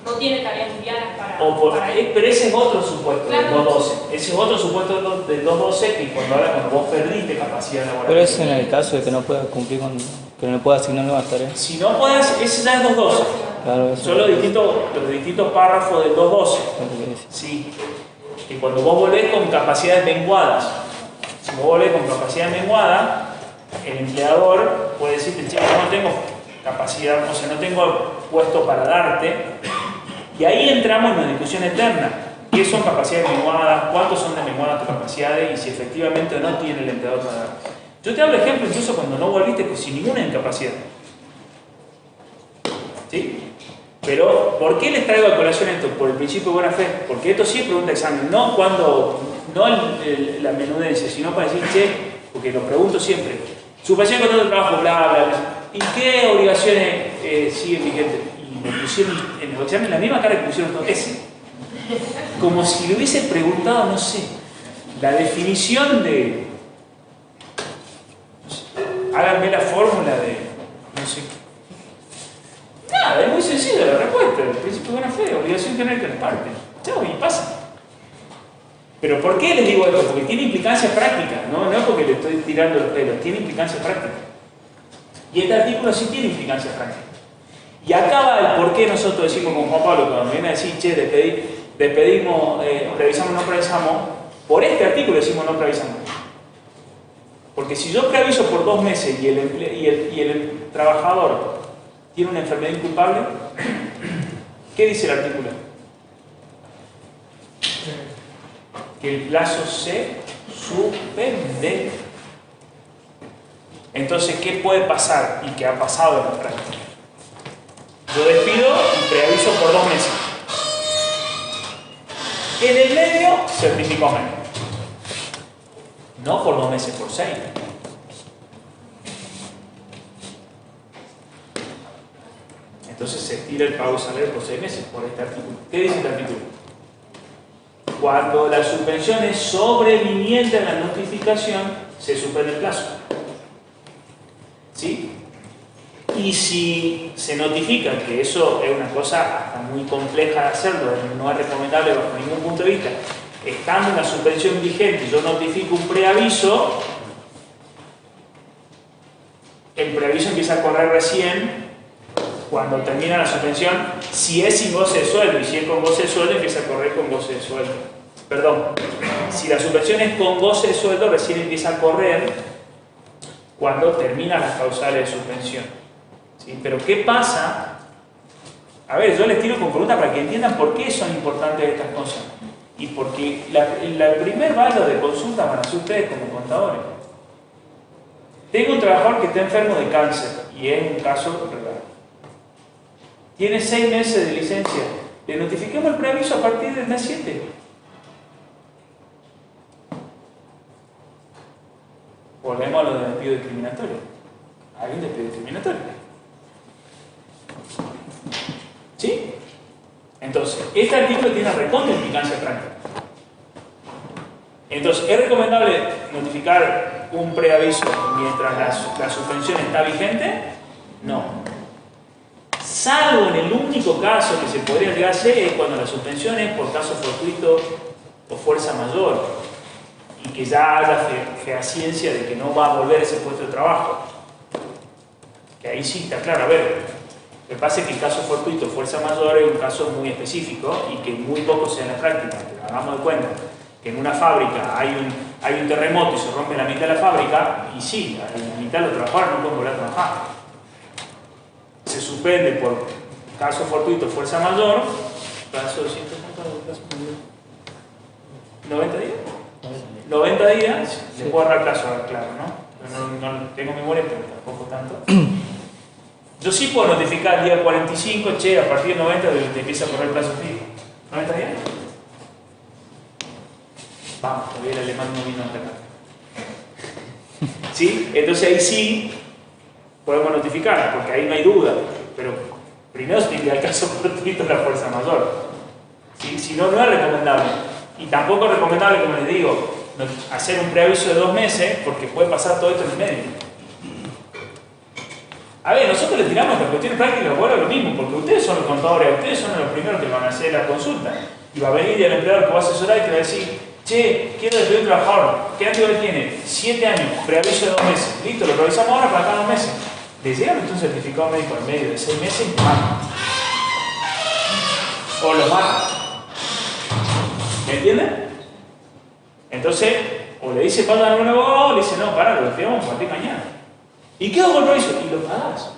[SPEAKER 2] no tiene tareas livianas para él.
[SPEAKER 1] Pero ese es otro supuesto
[SPEAKER 2] Claro.
[SPEAKER 1] del 212. Ese es otro supuesto del 212 que cuando vos perdiste capacidad laboral.
[SPEAKER 5] Pero es en el caso de que no pueda cumplir con, que no pueda asignar nuevas tareas.
[SPEAKER 1] Si no puedes, ese ya es 212.
[SPEAKER 5] Claro, eso
[SPEAKER 1] Son los distintos párrafos del 212.
[SPEAKER 5] es lo que dice.
[SPEAKER 1] Sí. Y cuando vos volvés con capacidades menguadas, si vos volvés con capacidad menguada, el empleador puede decirte, che, yo no tengo capacidad, o sea, no tengo puesto para darte. Y ahí entramos en una discusión eterna. ¿Qué son capacidades menguadas? ¿Cuántos son de menguadas tus capacidades? Y si efectivamente o no tiene el empleador para dar. Yo te hablo de ejemplo incluso cuando no volviste sin ninguna incapacidad. ¿Sí? Pero, ¿por qué les traigo a colación esto? Por el principio de buena fe. Porque esto sí es pregunta de examen. No la menudencia, sino para decir, che, porque lo pregunto siempre. Suspensión de contrato de trabajo, bla, bla, bla. ¿Y qué obligaciones siguen vigentes? Y me pusieron en el examen la misma cara que pusieron todos. Ese. Como si le hubiese preguntado, no sé, la definición de. No sé, háganme la fórmula de. No sé. Nada, es muy sencilla la respuesta. El principio de buena fe, obligación tener que las partes. Chao, y pasa. Pero ¿por qué les digo esto? Porque tiene implicancias prácticas, no es porque le estoy tirando los pelos, tiene implicancias prácticas. Y este artículo sí tiene implicancias prácticas. Y acá va el por qué nosotros decimos con Juan Pablo, cuando viene a decir, che, despedimos, preavisamos, no preavisamos, por este artículo decimos no preavisamos. Porque si yo preaviso por 2 meses y el trabajador tiene una enfermedad inculpable, ¿qué dice el artículo? Que el plazo se suspende. Entonces, ¿qué puede pasar? Y qué ha pasado en la práctica. Yo despido y preaviso por 2 meses. En el medio, certificó menos. No por 2 meses, por 6. Entonces se tira el pago de salario por 6 meses por este artículo. ¿Qué dice este artículo? Cuando la suspensión es sobreviniente a la notificación, se suspende el plazo. ¿Sí? Y si se notifica, que eso es una cosa hasta muy compleja de hacerlo, no es recomendable bajo ningún punto de vista, estando en la suspensión vigente, yo notifico un preaviso, el preaviso empieza a correr recién cuando termina la suspensión, si es sin goce de sueldo, y si es con goce de sueldo, empieza a correr con goce de sueldo. Perdón, si la suspensión es con goce de sueldo, recién empieza a correr cuando terminan las causales de suspensión. ¿Sí? Pero ¿qué pasa? A ver, yo les tiro con preguntas para que entiendan por qué son importantes estas cosas. Y porque la primer bala de consulta van a ser ustedes como contadores. Tengo un trabajador que está enfermo de cáncer y es un caso real. Tiene 6 meses de licencia. Le notifiquemos el preaviso a partir del mes 7. Volvemos a lo del despido discriminatorio. Hay un despido discriminatorio. ¿Sí? Entonces, este artículo tiene una recontra implicancia práctica. Entonces, ¿es recomendable notificar un preaviso mientras la suspensión está vigente? No. Salvo en el único caso que se podría llegar a ser es cuando la suspensión es por caso fortuito o fuerza mayor y que ya haya fehaciencia de que no va a volver a ese puesto de trabajo. Que ahí sí está claro. A ver, lo que pasa es que el caso fortuito o fuerza mayor es un caso muy específico y que muy poco se da en la práctica. Pero hagamos de cuenta que en una fábrica hay hay un terremoto y se rompe la mitad de la fábrica, y sí, a la mitad de los trabajadores no pueden volver a trabajar. Se suspende por caso fortuito, fuerza mayor, plazo de 90 días. 90 días,
[SPEAKER 4] Sí.
[SPEAKER 1] le puedo dar plazo, claro, ¿no? No tengo memoria, pero tampoco tanto. Yo sí puedo notificar el día 45, che, a partir del 90 te empieza a correr el plazo fijo. ¿90 días? Vamos, todavía el alemán no vino hasta acá. ¿Sí? Entonces ahí sí podemos notificar, porque ahí no hay duda. Pero primero se tiene que dar caso fortuito de la fuerza mayor. ¿Sí? Si no, no es recomendable. Y tampoco es recomendable, como les digo, hacer un preaviso de 2 meses, porque puede pasar todo esto en el medio. A ver, nosotros le tiramos las cuestiones prácticas, bueno, lo mismo, porque ustedes son los contadores, ustedes son los primeros que van a hacer la consulta. Y va a venir el empleador que va a asesorar y te va a decir, che, quiero despedir a un trabajador, ¿qué antigüedad tiene? 7 años, preaviso de 2 meses. Listo, lo revisamos ahora para cada 2 meses. Le llegan un certificado médico al medio de 6 meses y lo matan. O lo matan. ¿Me entienden? Entonces, o le dice paga a un abogado, o le dice, no, para, lo despedimos a partir de mañana. ¿Y qué hago con eso? Y lo pagás.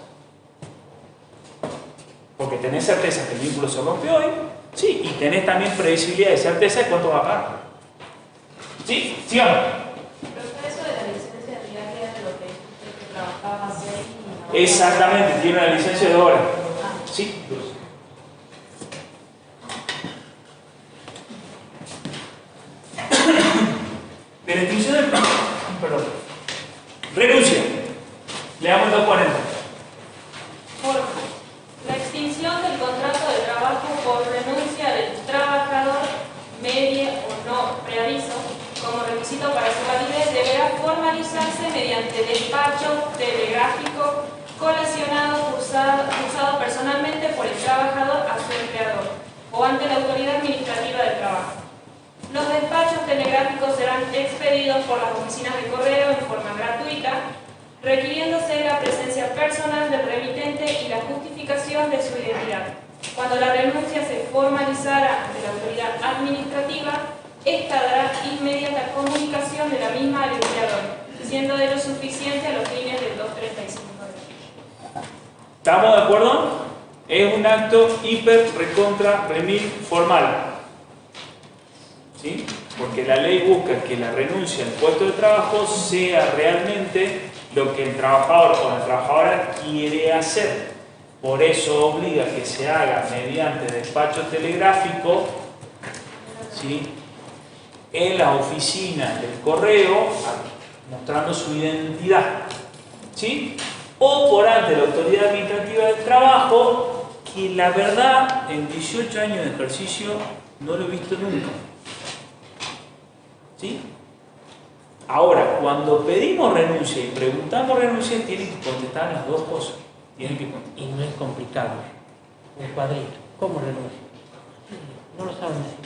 [SPEAKER 1] Porque tenés certeza que el vínculo se rompió hoy, sí, y tenés también previsibilidad de certeza de cuánto va a pagar. ¿Sí? Sigamos.
[SPEAKER 2] Pero eso de la licencia diaria de lo que usted que trabajaba hace ahí.
[SPEAKER 1] Exactamente, tiene una licencia de hora. Sí. De la extinción del... Perdón. Renuncia. Le damos el 240.
[SPEAKER 2] Forma. La extinción del contrato de trabajo por renuncia del trabajador, medie o no preaviso, como requisito para su validez, deberá formalizarse mediante despacho telegráfico colacionado cursado personalmente por el trabajador a su empleador o ante la autoridad administrativa del trabajo. Los despachos telegráficos serán expedidos por las oficinas de correo en forma gratuita, requiriéndose la presencia personal del remitente y la justificación de su identidad. Cuando la renuncia se formalizara ante la autoridad administrativa, esta dará inmediata comunicación de la misma al empleador, siendo de lo suficiente a los fines del 235.
[SPEAKER 1] ¿Estamos de acuerdo? Es un acto hiper, recontra, remil formal. ¿Sí? Porque la ley busca que la renuncia al puesto de trabajo sea realmente lo que el trabajador o la trabajadora quiere hacer. Por eso obliga que se haga mediante despacho telegráfico, ¿sí?, en la oficina del correo, mostrando su identidad, ¿sí?, o por ante la autoridad administrativa del trabajo, que la verdad en 18 años de ejercicio no lo he visto nunca. ¿Sí? Ahora, cuando pedimos renuncia y preguntamos renuncia, tienen que contestar las dos cosas. Tienen que contestar.
[SPEAKER 4] Y no es complicado. Un cuadrito. ¿Cómo renuncia? No lo saben decir.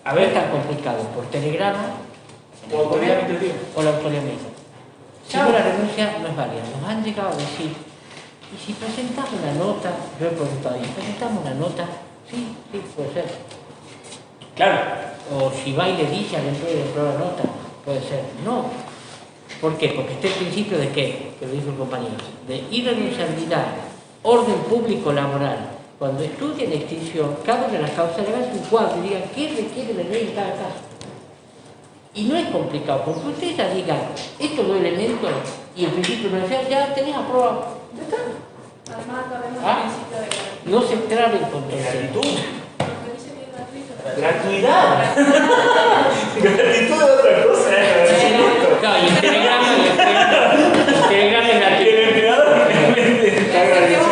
[SPEAKER 1] A
[SPEAKER 4] No es
[SPEAKER 1] ver,
[SPEAKER 4] tan complicado. Por telegrama
[SPEAKER 1] o autoridad administrativa.
[SPEAKER 4] o la autoridad administrativa. Si no, la renuncia no es válida. Nos han llegado a decir, y si presentamos una nota, yo he preguntado, ¿y presentamos una nota? Sí, sí, puede ser.
[SPEAKER 1] Claro.
[SPEAKER 4] O si va y le dice al empleador la nota, puede ser. No. ¿Por qué? Porque está el principio de qué, que lo dijo el compañero, de irrenunciabilidad, orden público laboral. Cuando estudien la extinción, cada una de las causas levanten un cuadro y digan qué requiere la ley en cada caso. Y no es complicado, porque ustedes ya digan estos dos elementos y el principio de la ya tenés aprobado. Ya está.
[SPEAKER 2] Además, acabemos
[SPEAKER 4] Ah.
[SPEAKER 2] el principio de gratitud.
[SPEAKER 4] No se traben con
[SPEAKER 1] Gratitud.
[SPEAKER 2] Porque dice que es gratuito.
[SPEAKER 1] Gratuidad. Gratitud es otra cosa.
[SPEAKER 4] Claro, y el telegrama es gratuito.
[SPEAKER 1] El empleador realmente está agradecido.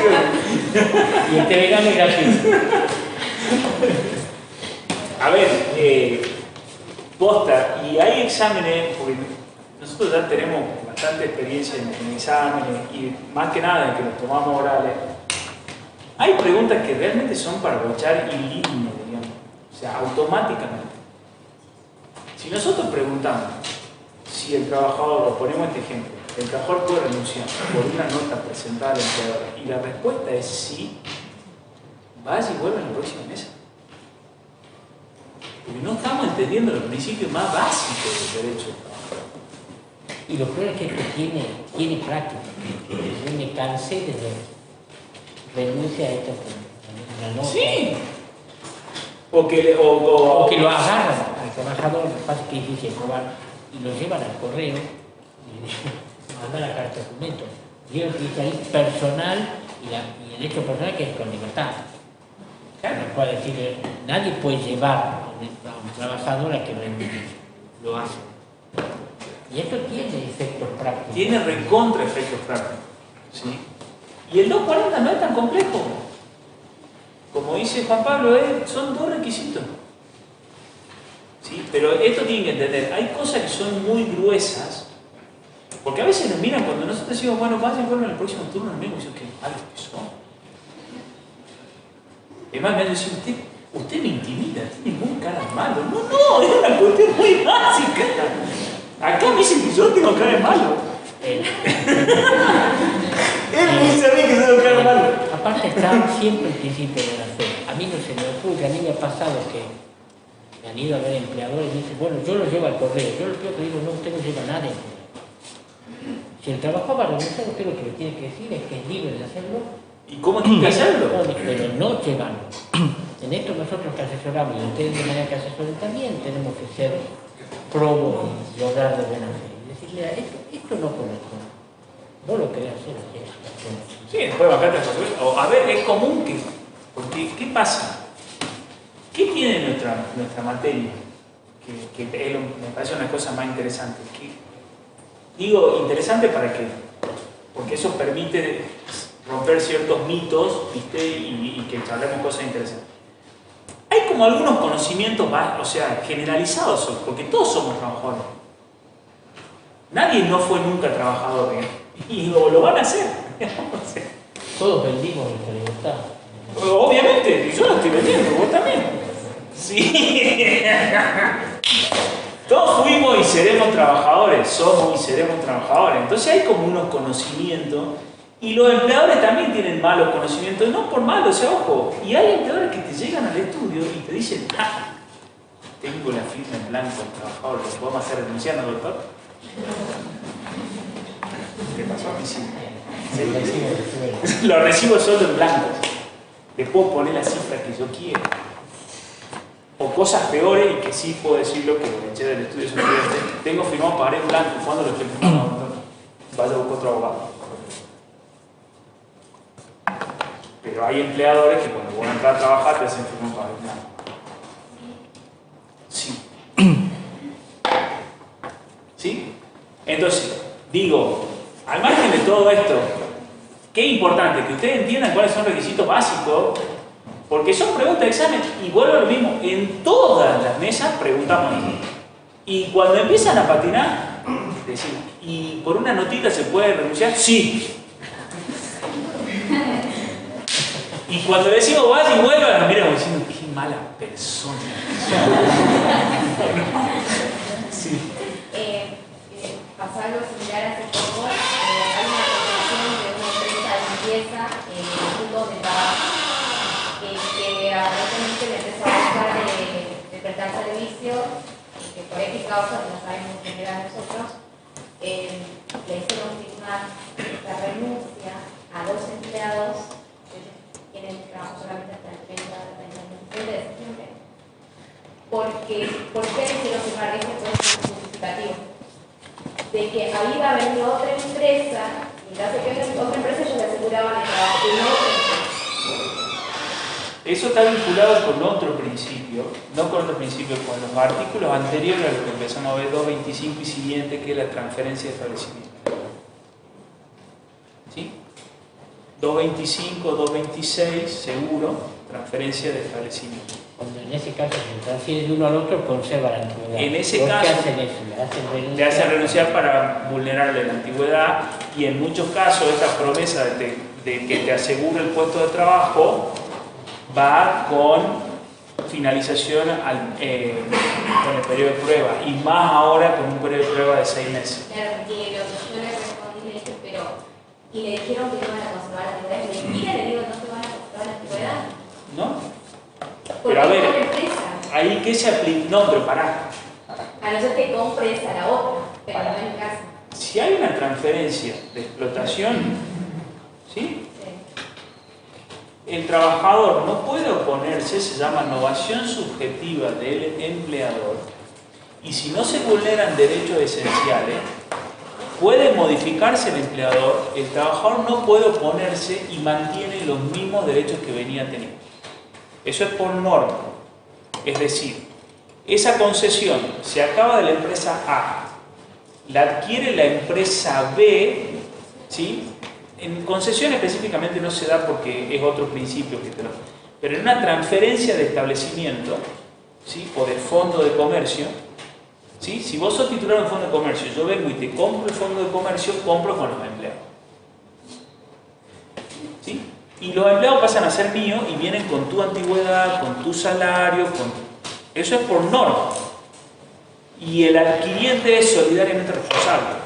[SPEAKER 4] Y el telegrama es gratuito.
[SPEAKER 1] A ver, posta, y hay exámenes, porque nosotros ya tenemos bastante experiencia en exámenes y más que nada en que los tomamos orales. Hay preguntas que realmente son para bochar en línea, digamos, o sea, automáticamente. Si nosotros preguntamos si el trabajador, o ponemos este ejemplo, el trabajador puede renunciar por una nota presentada al empleador y la respuesta es sí, vaya y vuelve en la próxima mesa. Porque no estamos entendiendo los principios más básicos del derecho.
[SPEAKER 4] Y lo peor es que esto tiene práctica. Yo me cansé de renuncia a esto con la nota.
[SPEAKER 1] Sí.
[SPEAKER 4] O que lo agarran al trabajador, lo que pasa es que es difícil probar, y lo llevan al correo y mandan la carta de documento. Digo que dice ahí personal y el hecho personal que es con libertad. Claro, no puede decir, nadie puede llevar a un trabajador a que renuncie. Lo hace. Y esto tiene efectos prácticos.
[SPEAKER 1] Tiene recontra efectos prácticos. ¿Sí? Y el 240 no es tan complejo. Como dice Juan Pablo, son 2 requisitos. ¿Sí? Pero esto tienen que entender, hay cosas que son muy gruesas, porque a veces nos miran cuando nosotros decimos, bueno, vayan en el próximo turno, nos miran y dicen, qué malos que son. Es más, me dicen, usted me intimida, tiene muy cara de malo. No, es una cuestión muy básica. Acá me dicen que yo tengo cara de malo. Él me dice a mí que tengo cara de malo.
[SPEAKER 4] Aparte está siempre el principio de la fe. A mí no se me ocurre, a mí me ha pasado que me han ido a ver empleadores y me dicen, bueno, yo lo llevo al correo. Yo lo primero que digo, no, usted no lleva nada. Si el trabajador va a renunciar, usted lo que le tiene que decir es que es libre de hacerlo.
[SPEAKER 1] ¿Y cómo tiene que hacerlo?
[SPEAKER 4] Pero no llevarlo. En esto nosotros que asesoramos, y ustedes de manera que asesoren también, tenemos que ser probos y obrar de buena fe. Y decirle, esto no corresponde. Vos lo querés hacer, así.
[SPEAKER 1] Sí, después bajarte a resolver. O, a ver, es común que... Porque, ¿qué pasa? ¿Qué tiene nuestra materia? Que me parece una cosa más interesante. Digo, interesante para qué? Porque eso permite romper ciertos mitos, ¿viste? Y que charlemos cosas interesantes. Hay como algunos conocimientos más, o sea, generalizados, porque todos somos trabajadores. Nadie no fue nunca trabajador, y lo van a hacer.
[SPEAKER 4] Todos vendimos nuestra libertad.
[SPEAKER 1] Obviamente, y yo lo estoy vendiendo, vos también. Sí. Todos fuimos y seremos trabajadores, somos y seremos trabajadores. Entonces hay como unos conocimientos, y los empleadores también tienen malos conocimientos, no por malos, o sea, ojo. Y hay empleadores que te llegan al estudio y te dicen, tengo la firma en blanco del trabajador, ¿lo podemos hacer renunciando, doctor? ¿Qué pasó a mí? Sí. Lo recibo solo en blanco. Le puedo poner la cifra que yo quiera. O cosas peores, y que sí puedo decirlo, que lo eché del estudio de tengo firmado pagaré en blanco. ¿Cuándo lo estoy firmando, doctor? Vaya a buscar otro abogado. Pero hay empleadores que cuando van a entrar a trabajar te hacen firmar pagaré en blanco. Sí. ¿Sí? Entonces, digo, al margen de todo esto, qué importante que ustedes entiendan cuáles son los requisitos básicos, porque son preguntas de examen, y vuelvo a lo mismo, en todas las mesas preguntamos esto. Y cuando empiezan a patinar, decimos, ¿y por una notita se puede renunciar? Sí. Y cuando le decimos vaya y vuelva, nos miramos diciendo, qué mala persona. Sí.
[SPEAKER 6] Pasó algo similar hace poco. Hay una contratación de una empresa de limpieza en el punto donde trabajo, que aparentemente le empezó a buscar de prestar servicio, que por X causa, que no sabemos en general nosotros, le hicieron firmar la renuncia a 2 empleados que tienen trabajo solamente hasta el 30 de septiembre. ¿Por qué le hicieron firmar ese justificativo? De que ahí iba a venir otra empresa, y en caso de que venga otra empresa, ellos le aseguraban el trabajo de otra empresa.
[SPEAKER 1] Eso está vinculado con otro principio, no con otro principio, con los artículos anteriores a lo que empezamos a ver, 225 y siguiente, que es la transferencia de establecimiento. ¿Sí? 225, 226, seguro, transferencia de establecimiento.
[SPEAKER 4] Cuando en ese caso se transfiere de uno al otro, conserva la antigüedad.
[SPEAKER 1] En ese
[SPEAKER 4] ¿Por
[SPEAKER 1] caso,
[SPEAKER 4] qué hacen eso?
[SPEAKER 1] le hacen renunciar para vulnerarle la antigüedad, y en muchos casos esta promesa de que te asegure el puesto de trabajo va con finalización con el periodo de prueba, y más ahora con un periodo de prueba de 6 meses.
[SPEAKER 6] Claro, porque lo que yo le respondí, le dije, pero, y le dijeron que iban a conservar la antigüedad, y mentira, le digo, no se van a conservar la antigüedad.
[SPEAKER 1] ¿No?
[SPEAKER 6] Porque
[SPEAKER 1] Pero a ver,
[SPEAKER 6] es una empresa.
[SPEAKER 1] ahí que se aplica. No, pero pará.
[SPEAKER 6] A no ser que compres a la otra, pero no en mi caso.
[SPEAKER 1] Si hay una transferencia de explotación, ¿sí? El trabajador no puede oponerse, se llama novación subjetiva del empleador, y si no se vulneran derechos esenciales, puede modificarse el empleador, el trabajador no puede oponerse y mantiene los mismos derechos que venía teniendo. Eso es por norma. Es decir, esa concesión se acaba de la empresa A, la adquiere la empresa B, ¿sí? En concesión específicamente no se da porque es otro principio que tenemos, pero en una transferencia de establecimiento, ¿sí? O de fondo de comercio, ¿sí? Si vos sos titular de un fondo de comercio, yo vengo y te compro el fondo de comercio, compro con los empleados, ¿sí? Y los empleados pasan a ser míos y vienen con tu antigüedad, con tu salario, eso es por norma. Y el adquiriente es solidariamente responsable.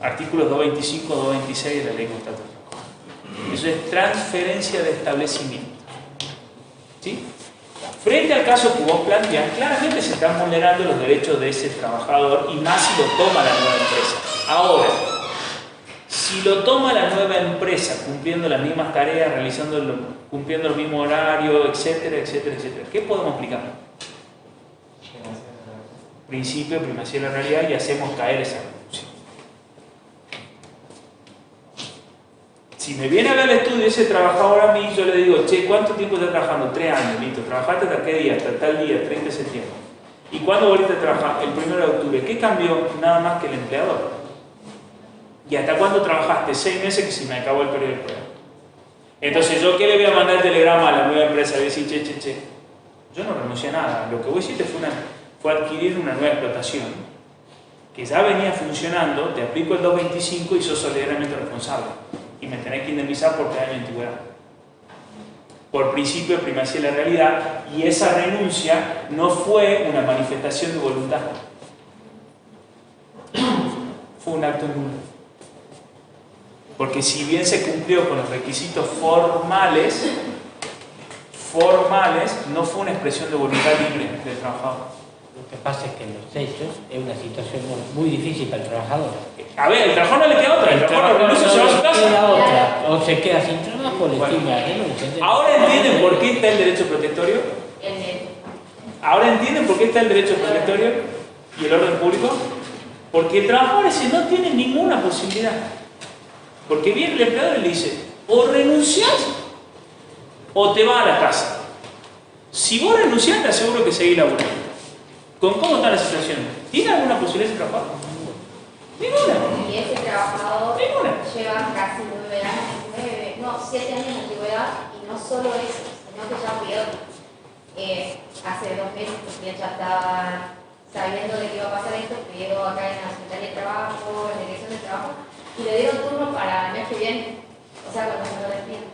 [SPEAKER 1] Artículos 225, 226 de la Ley de Contratos de Trabajo. Eso es transferencia de establecimiento. ¿Sí? Frente al caso que vos planteás, claramente se están vulnerando los derechos de ese trabajador y más si lo toma la nueva empresa. Ahora, si lo toma la nueva empresa cumpliendo las mismas tareas, cumpliendo el mismo horario, etcétera, etcétera, etcétera, ¿qué podemos aplicar? Principio de primacía de la realidad y hacemos caer esa reducción. Si me viene a ver el estudio ese trabajador a mí, yo le digo, che, ¿cuánto tiempo estás trabajando? 3 años, listo. ¿Trabajaste hasta qué día? Hasta tal día, 30 de septiembre. ¿Y cuándo volviste a trabajar? El 1 de octubre. ¿Qué cambió? Nada más que el empleador. ¿Y hasta cuándo trabajaste? 6 meses que se me acabó el periodo de prueba. Entonces, ¿yo qué le voy a mandar el telegrama a la nueva empresa? Le voy a decir, che. Yo no renuncié a nada. Lo que vos hiciste fue adquirir una nueva explotación que ya venía funcionando, te aplico el 225 y sos solidariamente responsable. Y me tenés que indemnizar por 3 años de antigüedad. Por principio de primacía de la realidad, y esa renuncia no fue una manifestación de voluntad. Fue un acto nulo. Porque si bien se cumplió con los requisitos formales, no fue una expresión de voluntad libre del trabajador.
[SPEAKER 4] Lo que pasa es que en los hechos es una situación muy difícil para el trabajador.
[SPEAKER 1] A ver, el trabajador no le queda otra, el trabajador renuncia, se va a su casa.
[SPEAKER 4] Queda otra, o se queda sin trabajo, le firma la renuncia.
[SPEAKER 1] ¿Ahora entienden por qué está el derecho protectorio? ¿Ahora entienden por qué está el derecho protectorio y el orden público? Porque el trabajador ese no tiene ninguna posibilidad. Porque viene el empleador y le dice, o renunciás o te vas a la casa. Si vos renunciás, te aseguro que seguís laburando. ¿Con cómo está la situación? ¿Tiene alguna posibilidad de trabajar? Ninguna.
[SPEAKER 6] Y ese trabajador
[SPEAKER 1] Ninguna.
[SPEAKER 6] lleva casi 9 años, 7 años de antigüedad, y no solo eso, sino que ya peor. Hace 2 meses que ya estaba sabiendo de que iba a pasar esto, pidió acá en la Secretaría de Trabajo, en la Dirección de Trabajo, y le dieron turno para el mes que viene, o sea, cuando se lo despiden.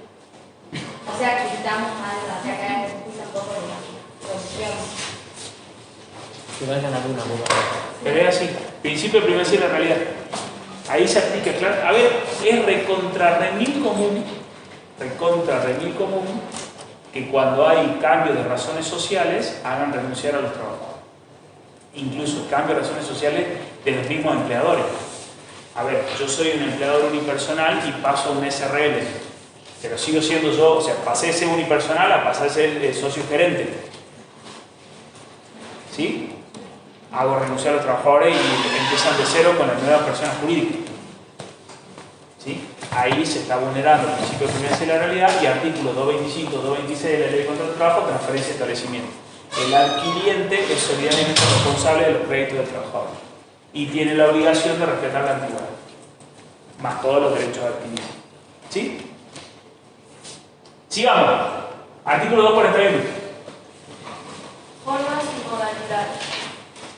[SPEAKER 6] O sea, que estamos mal, acá en un poco de la producción.
[SPEAKER 4] Que vayan a alguna boda.
[SPEAKER 1] Pero es así, principio de primacía de la realidad. Ahí se aplica, claro. A ver, es recontra remil común que cuando hay cambios de razones sociales hagan renunciar a los trabajadores. Incluso cambios de razones sociales de los mismos empleadores. A ver, yo soy un empleador unipersonal y paso a un SRL, pero sigo siendo yo, o sea, pasé de ser unipersonal a pasar a ser socio gerente. ¿Sí? Hago renunciar a los trabajadores y empiezan de cero con las nuevas personas jurídicas. ¿Sí? Ahí se está vulnerando el principio de primacía de la realidad y artículos 225, 226 de la Ley de Contratos de Trabajo, transferencia de establecimiento. El adquiriente es solidariamente responsable de los créditos del trabajador y tiene la obligación de respetar la antigüedad, más todos los derechos adquiridos. ¿Sí? Sigamos. Artículo 241.
[SPEAKER 2] Formas y modalidades.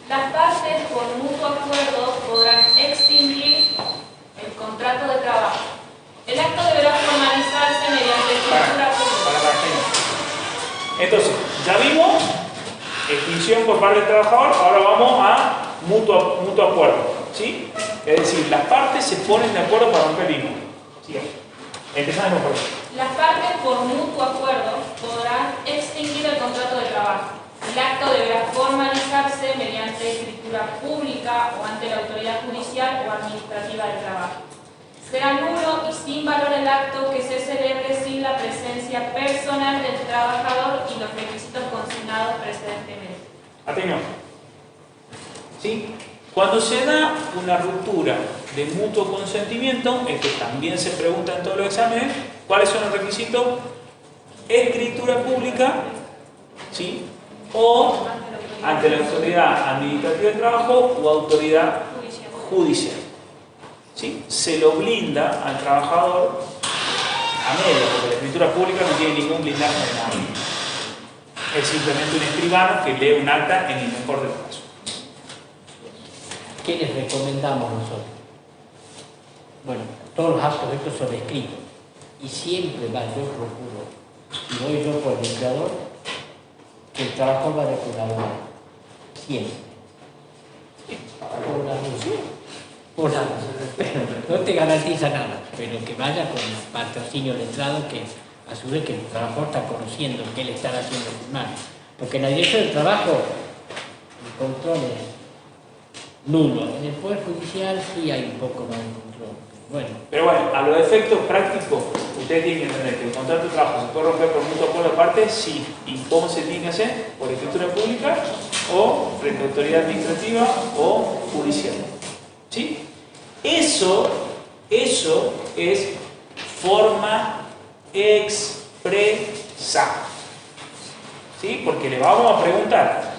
[SPEAKER 2] Las partes, por mutuo acuerdo, podrán extinguir el contrato de trabajo. El acto deberá formalizarse mediante escritura pública.
[SPEAKER 1] Entonces, ya vimos extinción por parte del trabajador, ahora vamos a mutuo acuerdo. ¿Sí? Es decir, las partes se ponen de acuerdo para romper el vínculo. ¿Sí? Empezamos por eso.
[SPEAKER 2] Las partes, por mutuo acuerdo, podrán extinguir el contrato de trabajo. El acto deberá formalizarse mediante escritura pública o ante la autoridad judicial o administrativa del trabajo. Será nulo y sin valor el acto que se celebre sin la presencia personal del trabajador y los requisitos consignados precedentemente.
[SPEAKER 1] Atención. ¿Sí? Cuando se da una ruptura de mutuo consentimiento, esto también se pregunta en todos los exámenes, ¿cuáles son los requisitos? Escritura pública, ¿sí? O ante la autoridad administrativa del trabajo o autoridad judicial. ¿Sí? Se lo blinda al trabajador a medio, porque la escritura pública no tiene ningún blindaje de nada. Es simplemente un escribano que lee un acta en el mejor de los casos.
[SPEAKER 4] ¿Qué les recomendamos nosotros? Bueno, todos los actos estos son escritos. Y siempre yo procuro, y voy yo por el empleador, que el trabajador vaya con la abogado. Siempre. Por la razón. Por la razón. No te garantiza nada, pero que vaya con el patrocinio letrado, que a su vez que el trabajador está conociendo qué le están haciendo firmar. Porque en la dirección del trabajo el control es nulo. En el Poder Judicial sí hay un poco más de control. Bueno.
[SPEAKER 1] Pero bueno, a los efectos prácticos, ustedes tienen que entender que el contrato de trabajo se puede romper por mutuo acuerdo aparte, sí. ¿Y cómo se tiene que hacer? Por escritura pública o frente a autoridad administrativa o judicial. ¿Sí? Eso es forma expresa. ¿Sí? Porque le vamos a preguntar,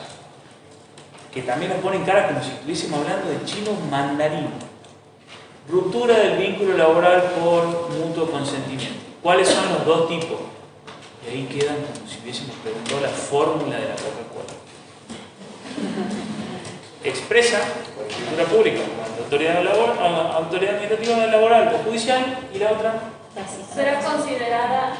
[SPEAKER 1] que también nos ponen cara como si estuviésemos hablando de chino mandarín. Ruptura del vínculo laboral por mutuo consentimiento. ¿Cuáles son los dos tipos? Y ahí quedan como si hubiésemos preguntado la fórmula de la Coca-Cola. Expresa, por escritura pública, autoridad administrativa laboral o judicial, y la otra.
[SPEAKER 2] Será considerada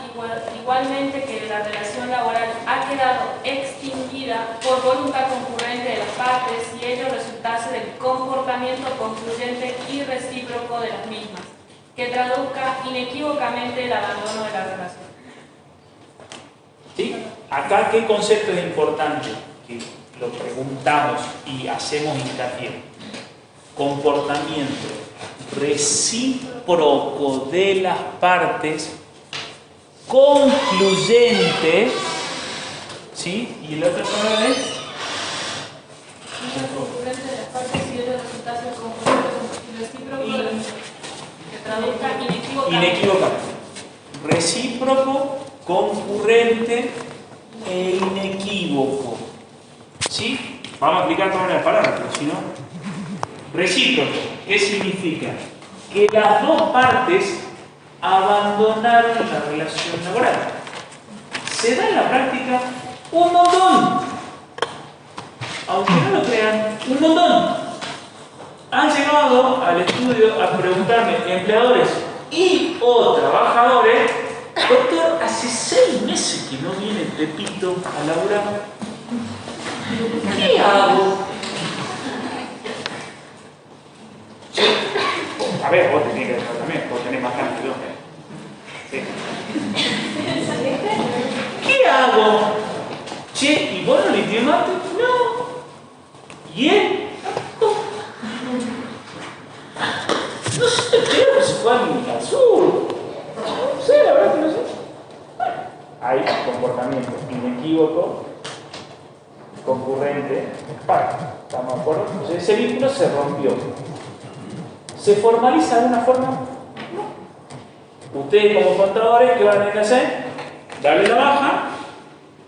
[SPEAKER 2] igualmente que la relación laboral ha quedado extinguida por voluntad concurrente de las partes si ello resultase del comportamiento concluyente y recíproco de las mismas, que traduzca inequívocamente el abandono de la relación.
[SPEAKER 1] ¿Sí? Acá, ¿qué concepto es importante? Que lo preguntamos y hacemos hincapié. Comportamiento recíproco de las partes, concluyente, ¿sí? Y la otra palabra es
[SPEAKER 2] Concurrente de las partes si ello resultase del comportamiento y recíproco de las mismas, que traduzca
[SPEAKER 1] inequívocamente. Recíproco, concurrente e inequívoco. ¿Sí? Vamos a explicar todas las palabras, pero si no. Recíproco, ¿qué significa? Que las dos partes abandonaron la relación laboral. Se da en la práctica un montón. Aunque no lo crean, un montón. Han llegado al estudio a preguntarme, empleadores y o trabajadores, doctor, hace 6 meses que no viene Pepito a laburar. ¿Qué hago? A ver, vos tenés que hacer también, vos tenés más ganas que yo. Sí. ¿Qué hago? Che, ¿y vos no le entiendes mate? No. ¿Y él? No sé, creo que se fue al sur. No sé, la verdad que no sé. Hay comportamiento inequívoco, concurrente, ¿estamos de acuerdo? Entonces ese vínculo se rompió. ¿Se formaliza de una forma? No. Ustedes como contadores, ¿qué van a tener que hacer? Darle la baja,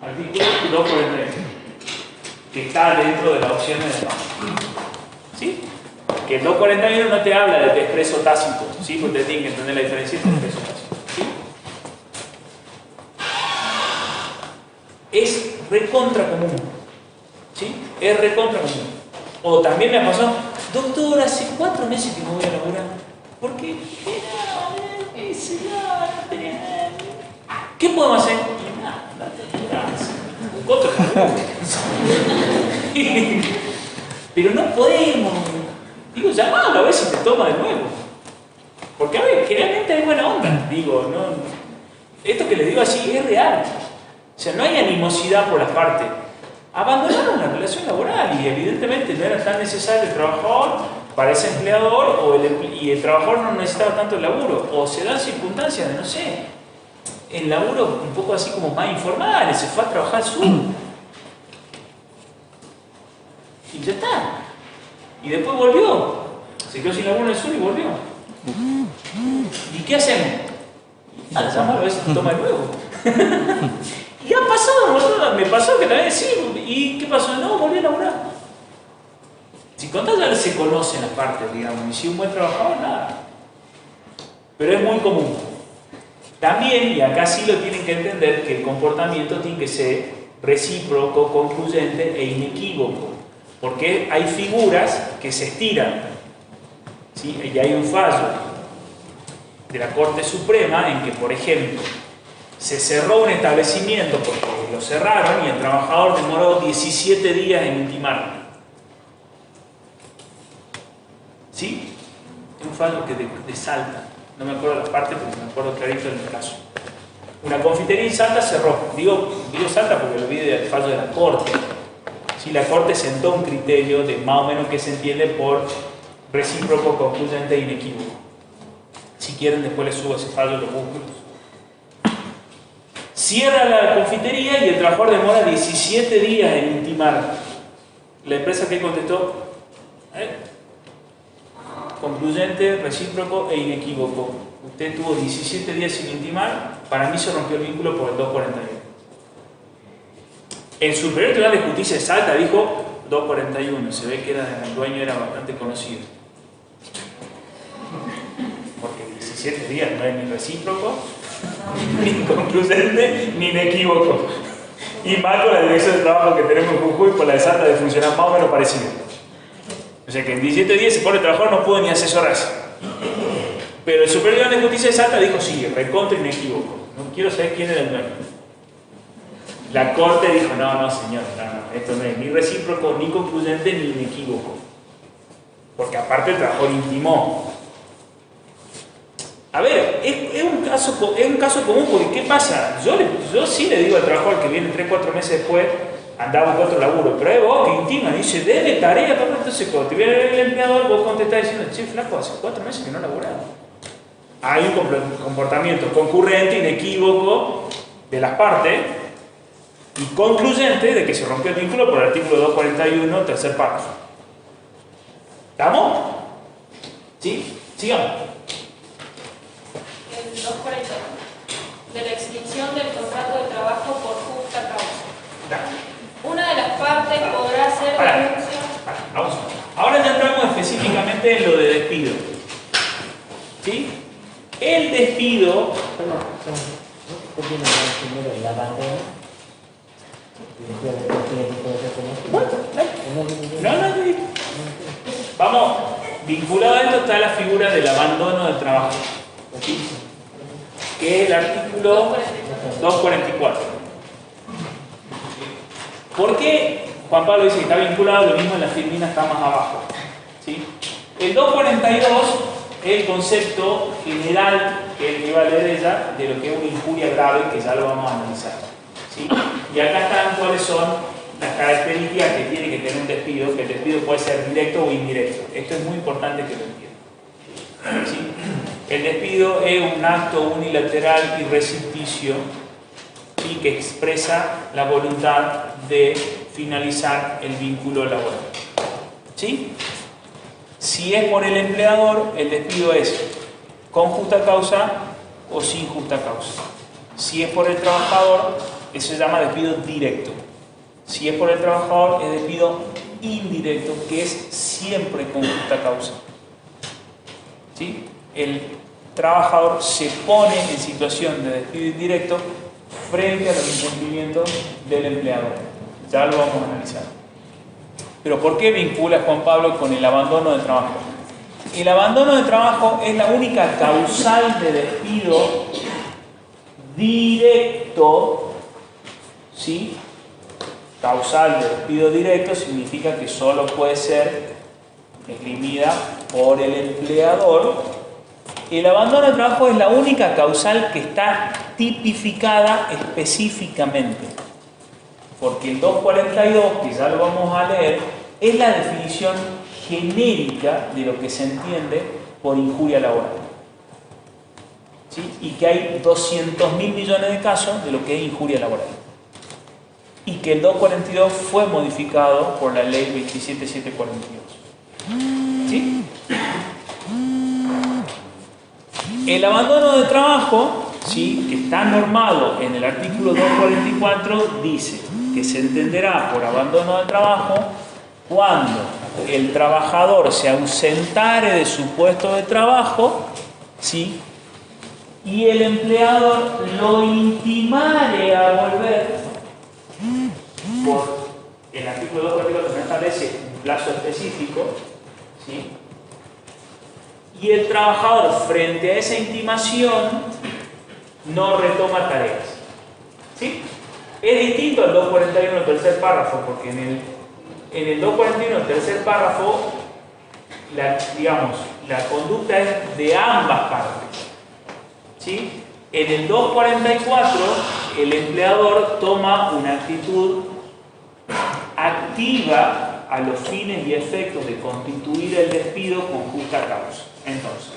[SPEAKER 1] artículo 243, que está dentro de las opciones de baja. ¿Sí? Que el 241 no te habla de expreso tácito, ¿sí? Porque ustedes tienen que entender la diferencia entre expreso tácito. ¿Sí? Es recontra común. ¿Sí? Es recontra común. O también me pasó, doctor, hace 4 meses que no voy a laburar. ¿Por qué? No tenía nada. ¿Qué podemos hacer? Nada, un coto. Pero no podemos. Digo, llamalo a ver si te toma de nuevo. Porque a ver, generalmente hay buena onda, digo, no, esto que les digo así es real. O sea, no hay animosidad por las partes. Abandonaron la relación laboral y evidentemente no era tan necesario el trabajador para ese empleador y el trabajador no necesitaba tanto el laburo. O se dan circunstancias de, no sé, el laburo un poco así como más informal, se fue a trabajar al sur. Y ya está. Y después volvió. Se quedó sin laburo en el sur y volvió. ¿Y qué hacemos? A la llamada a veces toma el nuevo. Y ha pasado, boludo. Me pasó que también sí. ¿Y qué pasó? No, volví a laburar. Si con tal ya se conocen las partes, digamos, y si un buen trabajador, nada. Pero es muy común. También, y acá sí lo tienen que entender, que el comportamiento tiene que ser recíproco, concluyente e inequívoco. Porque hay figuras que se estiran. ¿Sí? Y hay un fallo de la Corte Suprema en que, por ejemplo, se cerró un establecimiento porque lo cerraron y el trabajador demoró 17 días en intimar. ¿Sí? Es un fallo que de Salta. No me acuerdo las partes, pero me acuerdo clarito del caso. Una confitería en Salta cerró. Digo Salta porque lo vi del fallo de la Corte. ¿Sí? La Corte sentó un criterio de más o menos que se entiende por recíproco, concluyente e inequívoco. Si quieren, después les subo ese fallo, lo busco. Cierra la confitería y el trabajador demora 17 días en intimar. La empresa que contestó, concluyente, recíproco e inequívoco. Usted tuvo 17 días sin intimar, para mí se rompió el vínculo por el 241. El Superior Tribunal de Justicia de Salta dijo 241, se ve que el dueño era bastante conocido. Porque 17 días no es ni recíproco, ni concluyente, ni inequívoco. Y más con la dirección de trabajo que tenemos en Jujuy, por la de Salta de funcionar más o menos parecido. O sea que en 17 días se pone el trabajador, no pudo ni asesorarse. Pero el Superior Tribunal de Justicia de Salta dijo sí, recontra inequívoco. No quiero saber quién era el dueño. La Corte dijo, no, señor, no, esto no es ni recíproco, ni concluyente, ni inequívoco. Porque aparte el trabajador intimó. A ver, es un caso común, porque ¿qué pasa? Yo sí le digo al trabajador que viene 3-4 meses después, andaba con otro laburo, pero es vos que intima, dice, debe tarea, papá. Entonces cuando te viene el empleador, vos contestás diciendo, che, flaco, hace 4 meses que no laburamos. Hay un comportamiento concurrente, inequívoco de las partes, y concluyente de que se rompió el vínculo por el artículo 241, tercer párrafo. ¿Estamos? ¿Sí? Sigamos.
[SPEAKER 2] El 241. De la extinción del contrato de trabajo por justa causa. Una de las partes podrá hacer denuncia.
[SPEAKER 1] Vamos. Ahora ya entramos específicamente en lo de despido. ¿Sí? El despido.
[SPEAKER 4] ¿Qué tiene primero el abandono?
[SPEAKER 1] No. Vamos, vinculado a esto está la figura del abandono del trabajo, ¿sí? Que es el artículo 244. ¿Por qué Juan Pablo dice que está vinculado? Lo mismo en la Filmina está más abajo, ¿sí? El 242 es el concepto general que él iba a leer ella de lo que es una injuria grave, que ya lo vamos a analizar, ¿sí? Y acá están cuáles son las características que tiene que tener un despido, que el despido puede ser directo o indirecto. Esto es muy importante que lo entiendan, ¿sí? El despido es un acto unilateral y recepticio, ¿sí? Que expresa la voluntad de finalizar el vínculo laboral, ¿sí? Si es por el empleador, el despido es con justa causa o sin justa causa. Si es por el trabajador, eso se llama despido directo. Si es por el trabajador, es despido indirecto, que es siempre con justa causa. ¿Sí? El trabajador se pone en situación de despido indirecto frente a los incumplimientos del empleador. Ya lo vamos a analizar. Pero ¿por qué vincula Juan Pablo con el abandono del trabajo? El abandono del trabajo es la única causal de despido directo, ¿sí? Causal de despido directo significa que solo puede ser esgrimida por el empleador el abandono de trabajo es la única causal que está tipificada específicamente. Porque el 242, que ya lo vamos a leer, es la definición genérica de lo que se entiende por injuria laboral. ¿Sí? Y que hay 200.000 millones de casos de lo que es injuria laboral. Y que el 242 fue modificado por la ley 27742. ¿Sí? El abandono de trabajo, ¿sí?, que está normado en el artículo 244, dice que se entenderá por abandono de trabajo cuando el trabajador se ausentare de su puesto de trabajo, ¿sí?, y el empleador lo intimare a volver. Por el artículo 244 no establece un plazo específico, ¿sí?, y el trabajador frente a esa intimación no retoma tareas. ¿Sí? Es distinto al 241 tercer párrafo, porque en el 241 tercer párrafo la conducta es de ambas partes. ¿Sí? En el 244 el empleador toma una actitud activa a los fines y efectos de constituir el despido con justa causa. Entonces,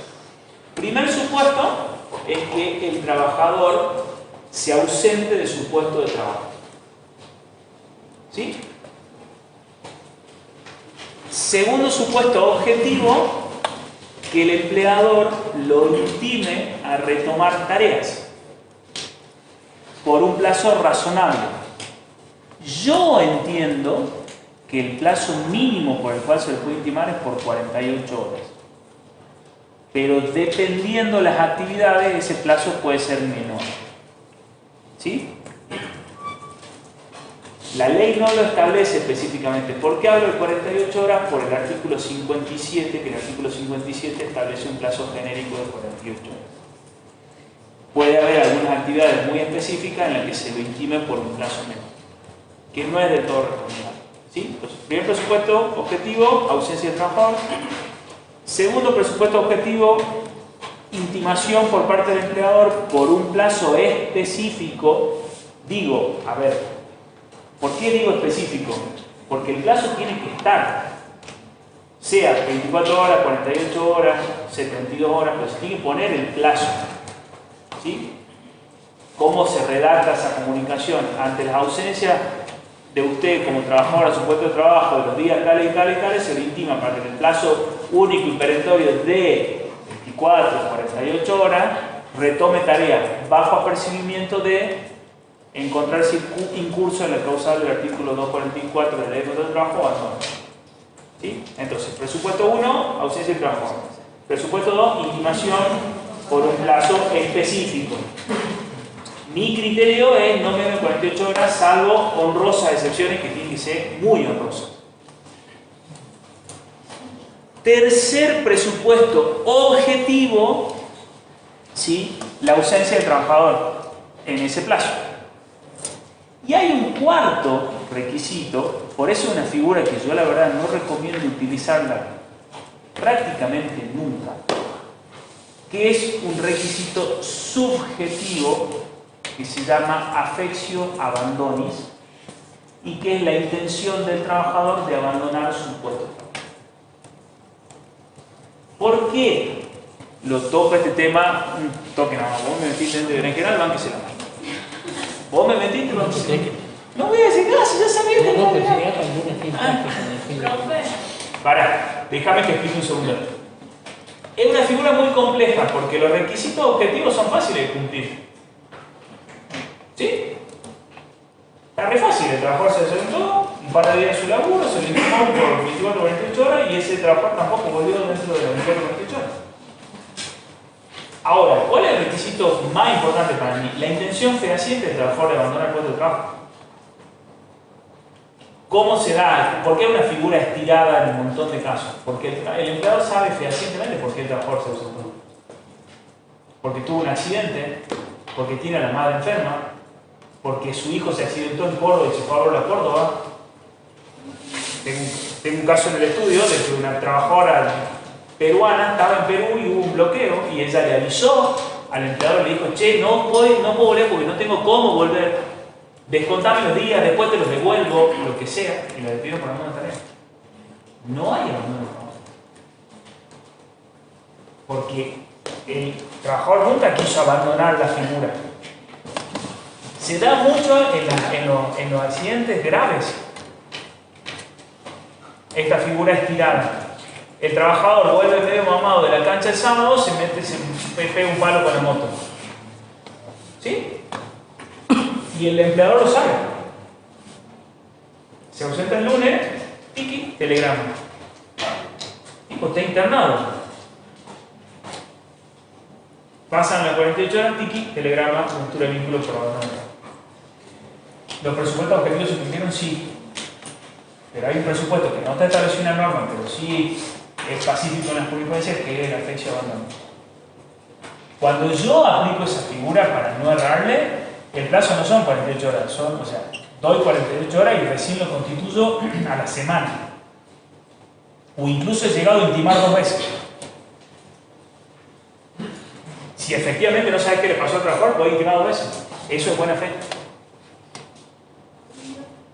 [SPEAKER 1] primer supuesto es que el trabajador se ausente de su puesto de trabajo. ¿Sí? Segundo supuesto objetivo, que el empleador lo intime a retomar tareas por un plazo razonable. Yo entiendo que el plazo mínimo por el cual se le puede intimar es por 48 horas. Pero dependiendo de las actividades, ese plazo puede ser menor. ¿Sí? La ley no lo establece específicamente. ¿Por qué hablo de 48 horas? Por el artículo 57, que el artículo 57 establece un plazo genérico de 48 horas. Puede haber algunas actividades muy específicas en las que se lo intime por un plazo menor, que no es del todo recomendable. ¿Sí? Entonces, primer presupuesto objetivo, ausencia de trabajador. Segundo presupuesto objetivo, intimación por parte del empleador por un plazo específico. Digo, a ver, ¿por qué digo específico? Porque el plazo tiene que estar, sea 24 horas, 48 horas, 72 horas, pero se tiene que poner el plazo. ¿Sí? ¿Cómo se redacta esa comunicación? Ante las ausencias de usted como trabajador a su puesto de trabajo de los días tales y tales y tales, se le intima para que en el plazo único y perentorio de 24 a 48 horas retome tareas bajo apercibimiento de encontrarse incurso en la causal del artículo 244 de la Ley de Trabajo o abandono. ¿Sí? Entonces, presupuesto 1, ausencia de trabajo. Presupuesto 2, intimación por un plazo específico. Mi criterio es no menos de 48 horas, salvo honrosas excepciones que tienen que ser muy honrosas. Tercer presupuesto objetivo, ¿sí?, la ausencia del trabajador en ese plazo. Y hay un cuarto requisito, por eso es una figura que yo la verdad no recomiendo utilizarla prácticamente nunca, que es un requisito subjetivo que se llama affectio abandonis y que es la intención del trabajador de abandonar su puesto de trabajo. ¿Por qué lo toco este tema? Toque nada más, vos me metiste dentro de berenjenal, bánquese la mano. Vos me metiste, no voy a decir nada, si ya sabía que no. Pará, déjame que explique un segundo. Es una figura muy compleja porque los requisitos objetivos son fáciles de cumplir. ¿Sí? Está re fácil, el trabajador se ausentó, un par de días de su laburo, se le intimó por 24 o 48 horas y ese trabajador tampoco volvió dentro de las 24 o 48 horas. Ahora, ¿cuál es el requisito más importante para mí? La intención fehaciente del trabajador de abandonar el puesto de trabajo. ¿Cómo se da? ¿Por qué es una figura estirada en un montón de casos? Porque el empleador sabe fehacientemente por qué el trabajador se ausentó. Porque tuvo un accidente, porque tiene a la madre enferma, porque su hijo se accidentó en Córdoba y se fue a verlo a Córdoba. Tengo un caso en el estudio de que una trabajadora peruana estaba en Perú y hubo un bloqueo y ella le avisó al empleador, le dijo, che, no puedo volver porque no tengo cómo volver, descontame los días, después te los devuelvo, lo que sea, y lo despido por abandono de tarea. No hay abandono de trabajo. Porque el trabajador nunca quiso abandonar la figura. Se da mucho en los accidentes graves esta figura estirada. El trabajador vuelve medio mamado de la cancha el sábado, se pega un palo con la moto. ¿Sí? Y el empleador lo sabe. Se ausenta el lunes, tiki, telegrama. Tipo, está internado. Pasan las 48 horas, tiki, telegrama, ruptura de vínculo por abandono. ¿Los presupuestos objetivos se cumplieron? Sí. Pero hay un presupuesto que no está establecido en la norma, pero sí es pacífico en las jurisprudencias, que es la fecha de abandono. Cuando yo aplico esa figura para no errarle, el plazo no son 48 horas, o sea, doy 48 horas y recién lo constituyo a la semana. O incluso he llegado a intimar 2 veces. Si efectivamente no sabes qué le pasó al trabajador, voy a intimar 2 veces. Eso es buena fe.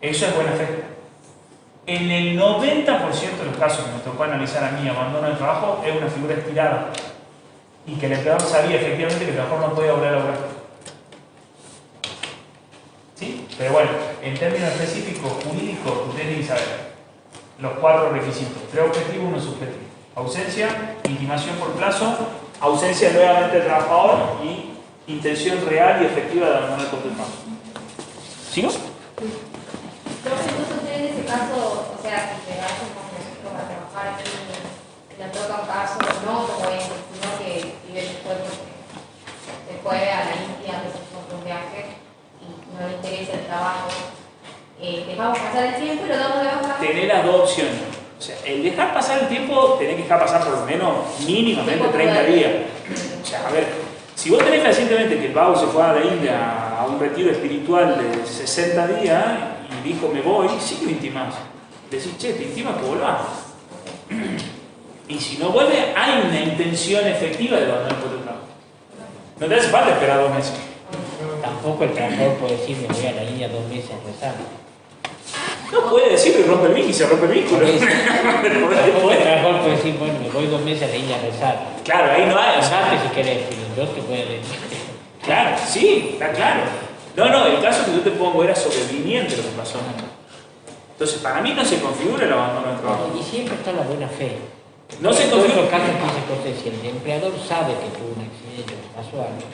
[SPEAKER 1] Eso es buena fe. En el 90% de los casos que me tocó analizar a mí, abandono de trabajo, es una figura estirada. Y que el empleador sabía efectivamente que el trabajador no podía volver a laburar. ¿Sí? Pero bueno, en términos específicos, jurídicos, ustedes tienen que saber los 4 requisitos: 3 objetivos, 1 subjetivo. Ausencia, intimación por plazo, ausencia nuevamente del trabajador y intención real y efectiva de abandonar el puesto de trabajo. ¿Sigo?
[SPEAKER 6] Entonces usted en ese caso, o sea, si te vas como nosotros a trabajar aquí y le toca un caso, no como este, sino que vive después porque se fue a la India, que se fue un viaje y no le interesa el trabajo, dejamos pasar el tiempo y lo damos de baja.
[SPEAKER 1] Tener las 2 opciones. O sea, el dejar pasar el tiempo, tenés que dejar pasar por lo menos mínimamente 30 días. O sea, a ver, si vos tenés fehacientemente que el vago se fue a la India a un retiro espiritual de 60 días y dijo me voy, sí que lo intimás. Decís, che, te intimas que volvás. Y si no vuelve, hay una intención efectiva de abandonar el puesto de trabajo. No te hace falta esperar 2 meses.
[SPEAKER 4] Tampoco el trabajador puede decir me voy a la India 2 meses a rezar.
[SPEAKER 1] No puede decir que rompe el vínculo y se rompe el vínculo.
[SPEAKER 4] Tampoco el trabajador puede decir, bueno, me voy 2 meses a la India a rezar.
[SPEAKER 1] Claro, ahí no hay.
[SPEAKER 4] Rezate si querés, pero yo te puedo decir.
[SPEAKER 1] Claro, sí, está claro. No, el caso que yo te pongo era sobreviniente lo que pasó. Entonces, para mí no se configura el abandono del trabajo.
[SPEAKER 4] Y siempre está la buena fe.
[SPEAKER 1] No se
[SPEAKER 4] En todos
[SPEAKER 1] configura.
[SPEAKER 4] los casos que dice José, si el empleador sabe que tuvo un accidente, que pasó algo,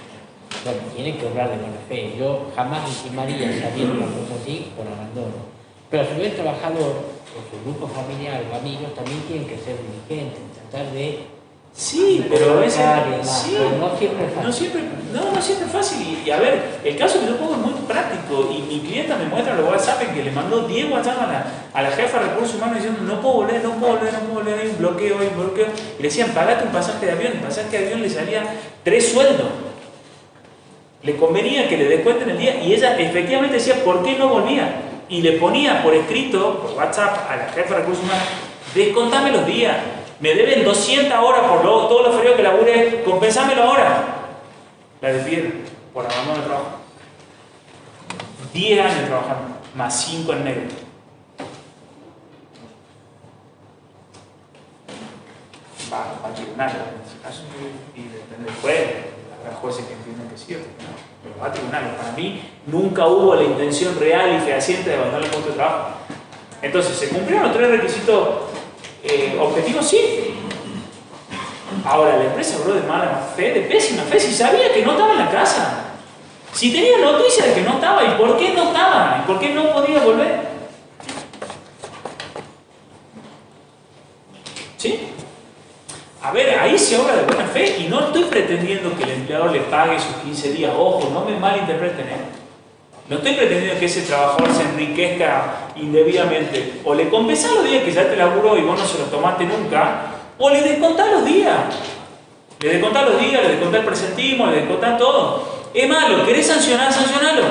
[SPEAKER 4] bueno, tiene que obrar de buena fe. Yo jamás intimaría sabiendo una cosa así por abandono. Pero a su vez el trabajador, o su grupo familiar o amigos, también tienen que ser diligentes, tratar de...
[SPEAKER 1] Sí, pero a veces.
[SPEAKER 4] Sí, pero no siempre es fácil.
[SPEAKER 1] No siempre es fácil. Y a ver, el caso que yo pongo es muy práctico. Y mi clienta me muestra los WhatsApp que le mandó 10 WhatsApp a la jefa de recursos humanos diciendo no puedo volver, hay un bloqueo. Y le decían, pagate un pasaje de avión. El pasaje de avión le salía 3 sueldos. Le convenía que le descuenten el día. Y ella efectivamente decía, ¿por qué no volvía? Y le ponía por escrito, por WhatsApp, a la jefa de recursos humanos, descontame los días. Me deben 200 horas por todos los feriados que labure, compensámelo ahora. La despidieron por abandono de trabajo. 10 años trabajando, más 5 en negro. Va a tribunal en ese caso, y depende del juez, habrá jueces que entienden que es cierto, ¿no? Pero va a tribunal. Para mí nunca hubo la intención real y fehaciente de abandonar el puesto de trabajo. Entonces, ¿se cumplieron los 3 requisitos objetivos? Sí. Ahora, la empresa obró de mala fe, de pésima fe, si sabía que no estaba en la casa. Si tenía noticia de que no estaba, ¿y por qué no estaba? ¿Y por qué no podía volver? ¿Sí? A ver, ahí se obra de buena fe y no estoy pretendiendo que el empleador le pague sus 15 días. Ojo, no me malinterpreten, ¿eh? No estoy pretendiendo que ese trabajador se enriquezca indebidamente. O le compensás los días que ya te laburó y vos no se los tomaste nunca, o le descontás los días. Le descontás los días, le descontás el presentismo, le descontás todo. Es malo, ¿querés sancionar? Sancionalo.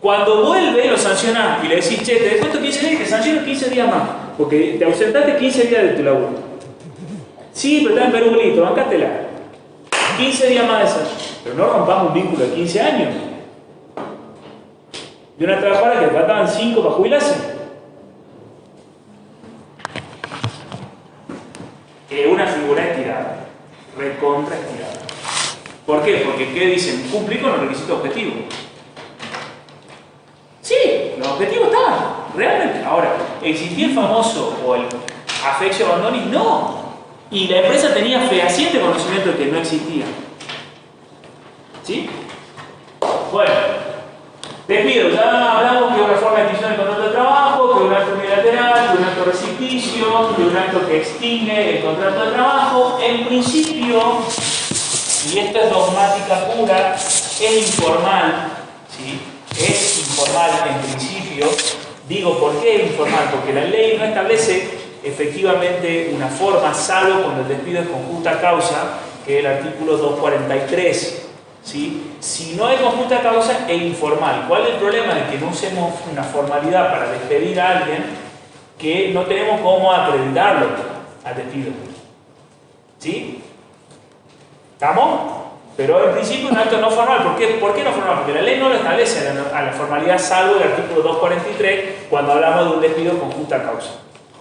[SPEAKER 1] Cuando vuelve, lo sancionás y le decís, che, te descuento 15 días y te sanciono 15 días más, porque te ausentaste 15 días de tu laburo. Sí, pero está en Perú, listo, bancátela. 15 días más de eso. Pero no rompamos un vínculo de 15 años. De una trabajadora que faltaban 5 para jubilarse. Una figura estirada. Recontra estirada. ¿Por qué? Porque, ¿qué dicen? Cumplí con los requisitos objetivos. Sí, los objetivos estaban, realmente. Ahora, ¿existía el famoso o el affectio abandonis? No. Y la empresa tenía fehaciente conocimiento de que no existía. ¿Sí? Bueno, despido. Ya hablamos que una forma de extinción del contrato de trabajo, que un acto unilateral, que un acto recepticio, que un acto que extingue el contrato de trabajo. En principio, y esto es dogmática pura, es informal, ¿sí? Es informal en principio. Digo, ¿por qué es informal? Porque la ley no establece efectivamente una forma, salvo cuando el despido es con justa causa, que es el artículo 243. ¿Sí? Si no es con justa causa, es informal. ¿Cuál es el problema? De que no usemos una formalidad para despedir a alguien que no tenemos cómo acreditarlo al despido. ¿Sí? ¿Estamos? Pero en principio un acto no formal. ¿Por qué no formal? Porque la ley no lo establece a la formalidad, salvo el artículo 243 cuando hablamos de un despido con justa causa.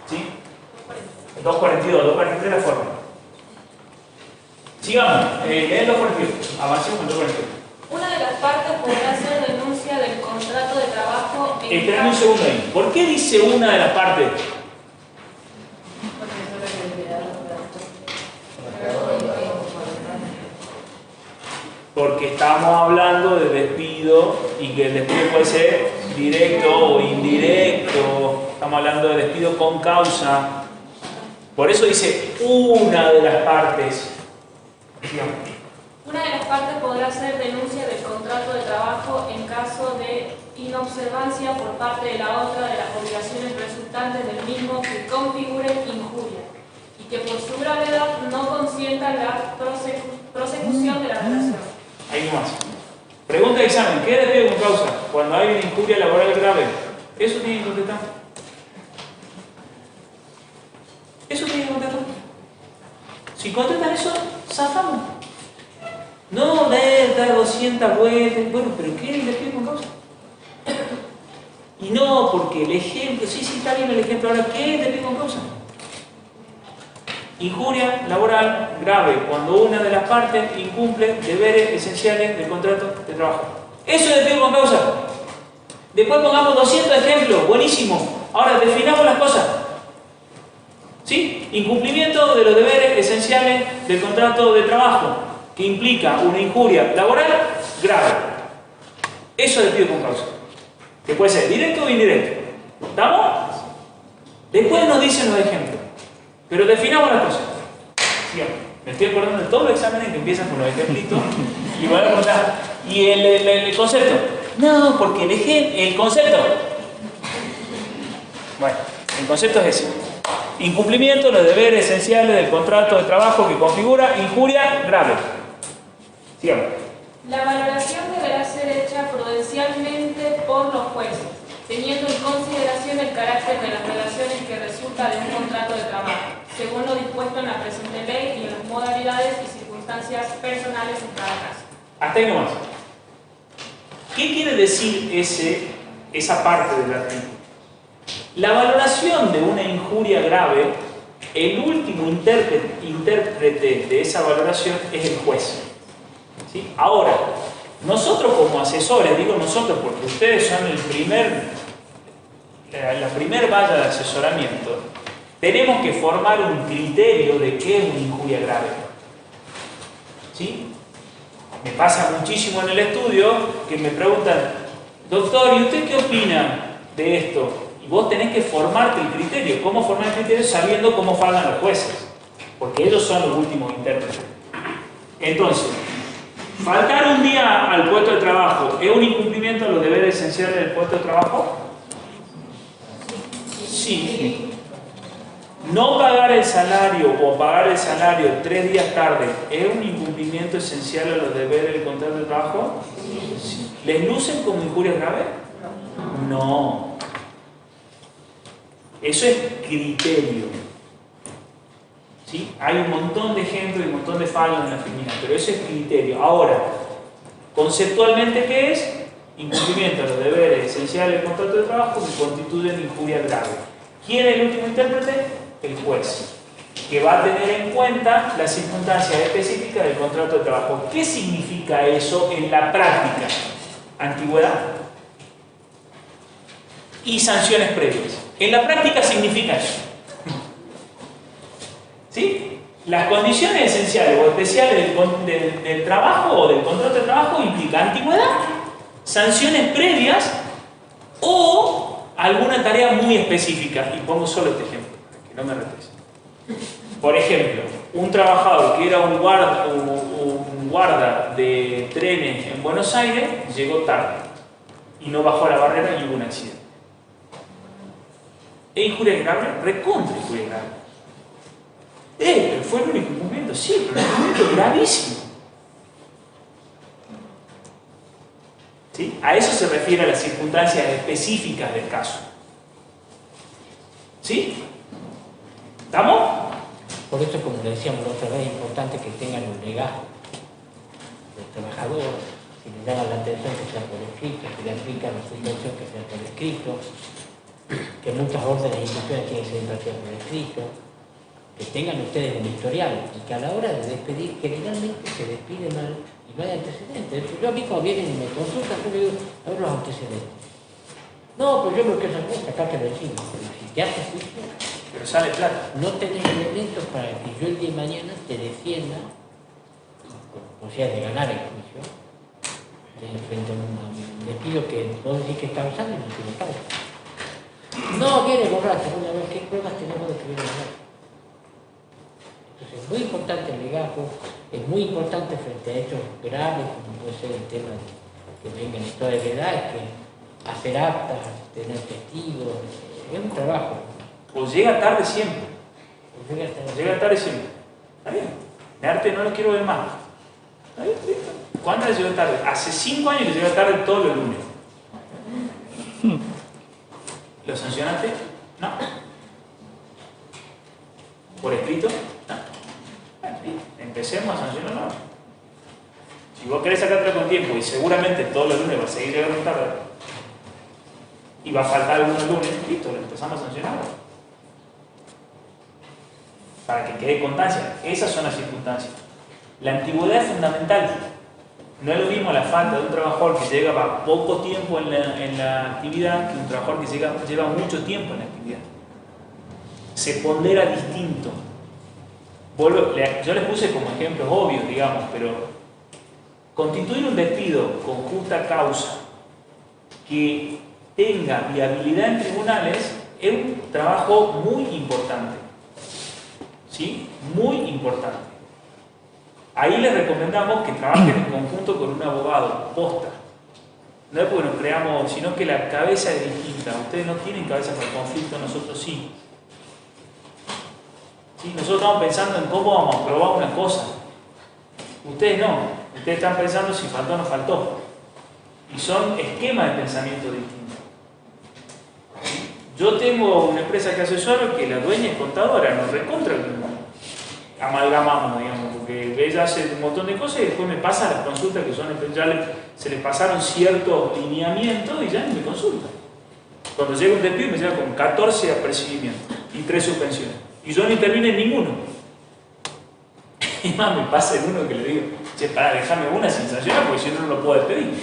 [SPEAKER 1] ¿Sí? 242, 243 la forma. Sigamos, el 242, avancemos con el 242.
[SPEAKER 2] Una de las partes podrá hacer denuncia del contrato de trabajo en
[SPEAKER 1] Esperen un segundo ahí. ¿Por qué dice una de las partes? Porque estamos hablando de despido y que el despido puede ser directo o indirecto. Estamos hablando de despido con causa. Por eso dice una de las partes.
[SPEAKER 2] Una de las partes podrá hacer denuncia del contrato de trabajo en caso de inobservancia por parte de la otra de las obligaciones resultantes del mismo que configuren injuria y que por su gravedad no consienta la prosecución de la relación.
[SPEAKER 1] Ahí nomás. Pregunta de examen. ¿Qué es despido con causa? Cuando hay una injuria laboral grave. Eso tiene que contestar. Eso tiene que contestar. Si contestan eso, zafamos. No de dar 200 vueltas. Bueno, pero ¿qué es el despido con causa? Y no, porque el ejemplo, sí, está bien el ejemplo. Ahora, ¿qué es despido con causa? Injuria laboral grave, cuando una de las partes incumple deberes esenciales del contrato de trabajo. Eso es despido con causa. Después pongamos 200 ejemplos, buenísimo. Ahora definamos las cosas. ¿Sí? Incumplimiento de los deberes esenciales del contrato de trabajo, que implica una injuria laboral grave. Eso es despido con causa. Que puede ser directo o indirecto. ¿Estamos? Después nos dicen los ejemplos. Pero definamos las cosas. Sigamos. Me estoy acordando de todos los exámenes que empiezan con los ejemplitos y van a preguntar, ¿y el concepto? No, porque el concepto. Bueno, el concepto es ese. Incumplimiento de los deberes esenciales del contrato de trabajo que configura injuria grave. Sigamos.
[SPEAKER 2] La valoración deberá ser hecha prudencialmente por los jueces, teniendo en consideración el carácter de las relaciones que resulta de un contrato de trabajo, según lo dispuesto en la presente ley y en las modalidades y circunstancias personales en cada caso.
[SPEAKER 1] Hasta ahí nomás. ¿Qué quiere decir esa parte del artículo? La valoración de una injuria grave, el último intérprete de esa valoración es el juez. ¿Sí? Ahora, nosotros como asesores, digo nosotros porque ustedes son la primer valla de asesoramiento, tenemos que formar un criterio de qué es una injuria grave. ¿Sí? Me pasa muchísimo en el estudio que me preguntan, doctor, ¿y usted qué opina de esto? Y vos tenés que formarte el criterio. ¿Cómo formar el criterio? Sabiendo cómo faltan los jueces. Porque ellos son los últimos intérpretes. Entonces, faltar un día al puesto de trabajo, ¿es un incumplimiento de los deberes esenciales del puesto de trabajo? Sí. No pagar el salario o pagar el salario 3 días tarde, ¿es un incumplimiento esencial a los deberes del contrato de trabajo? Sí. ¿Les lucen como injurias graves? No. Eso es criterio. ¿Sí? Hay un montón de ejemplos y un montón de fallos en la Filmina, pero ese es criterio. Ahora, conceptualmente, ¿qué es? Incumplimiento de los deberes esenciales del contrato de trabajo que constituyen injuria grave. ¿Quién es el último intérprete? El juez, que va a tener en cuenta las circunstancias específicas del contrato de trabajo. ¿Qué significa eso en la práctica? Antigüedad y sanciones previas. En la práctica significa eso. ¿Sí? Las condiciones esenciales o especiales del trabajo o del contrato de trabajo implican antigüedad, sanciones previas o alguna tarea muy específica. Y pongo solo este ejemplo, para que no me retes. Por ejemplo, un trabajador que era un guarda de trenes en Buenos Aires llegó tarde y no bajó la barrera y hubo un accidente. ¿Es injuria grave? Recontra injuria grave. Pero fue el único incumplimiento, sí, pero un incumplimiento gravísimo. ¿Sí? A eso se refiere a las circunstancias específicas del caso. ¿Sí? ¿Estamos?
[SPEAKER 4] Por eso, como le decíamos la otra vez, es importante que tengan un legado del trabajador, que le hagan la atención que sea por escrito, que le aplican la suspensión que sea por escrito, que muchas órdenes e instrucciones tienen que ser impartidas por escrito, que tengan ustedes un historial y que a la hora de despedir, generalmente se despide mal y no hay antecedentes. Yo a mí cuando vienen y me consultan, yo le digo, a ver los antecedentes. No, pues yo creo que esa cosa acá te lo decimos. Si te haces juicio,
[SPEAKER 1] pero sale plata.
[SPEAKER 4] no tenés elementos para que yo el día de mañana te defienda, o sea, de ganar el juicio, frente a un despido que vos decís que está usando y no tiene causa. No, viene borracho, bueno, a ver qué pruebas tenemos de que viene borracho. Entonces es muy importante el legajo, es muy importante frente a hechos graves, como puede ser el tema de que venga en estado de edad, que hacer actas, tener testigos, es un trabajo.
[SPEAKER 1] O llega tarde siempre.
[SPEAKER 4] Llega
[SPEAKER 1] Llega tarde siempre. ¿Está bien? De arte no lo quiero ver más. ¿Está bien? ¿Listo? ¿Cuántas veces llegó tarde? Hace 5 años que llega tarde todos los lunes. ¿Lo sancionaste? No. ¿Por escrito? No. Bueno, bien. Empecemos a sancionarlo. Si vos querés sacarte con tiempo y seguramente todos los lunes vas a seguir llegando tarde y va a faltar algunos lunes, listo, lo empezamos a sancionar. Para que quede constancia. Esas son las circunstancias. La antigüedad es fundamental. No es lo mismo la falta de un trabajador que lleva poco tiempo en la actividad que un trabajador que lleva mucho tiempo en la actividad. Se pondera distinto. Yo les puse como ejemplos obvios, digamos, pero constituir un despido con justa causa que tenga viabilidad en tribunales es un trabajo muy importante. ¿Sí? Muy importante. Ahí les recomendamos que trabajen en conjunto con un abogado, posta. No es porque nos creamos, sino que la cabeza es distinta. Ustedes no tienen cabeza para el conflicto, nosotros sí. ¿Sí? Nosotros estamos pensando en cómo vamos a probar una cosa. Ustedes no. Ustedes están pensando si faltó o no faltó. Y son esquemas de pensamiento distintos. Yo tengo una empresa que asesoro que la dueña es contadora, nos recontra amalgamamos, digamos, porque ella hace un montón de cosas y después me pasa las consultas que son, ya se le pasaron ciertos lineamientos y ya ni me consulta. Cuando llega un despido me llega con 14 apercibimientos y 3 suspensiones. Y yo no intervino en ninguno. Y más me pasa en uno que le digo, che, pará, déjame una sin sancionar porque si no, no lo puedo despedir.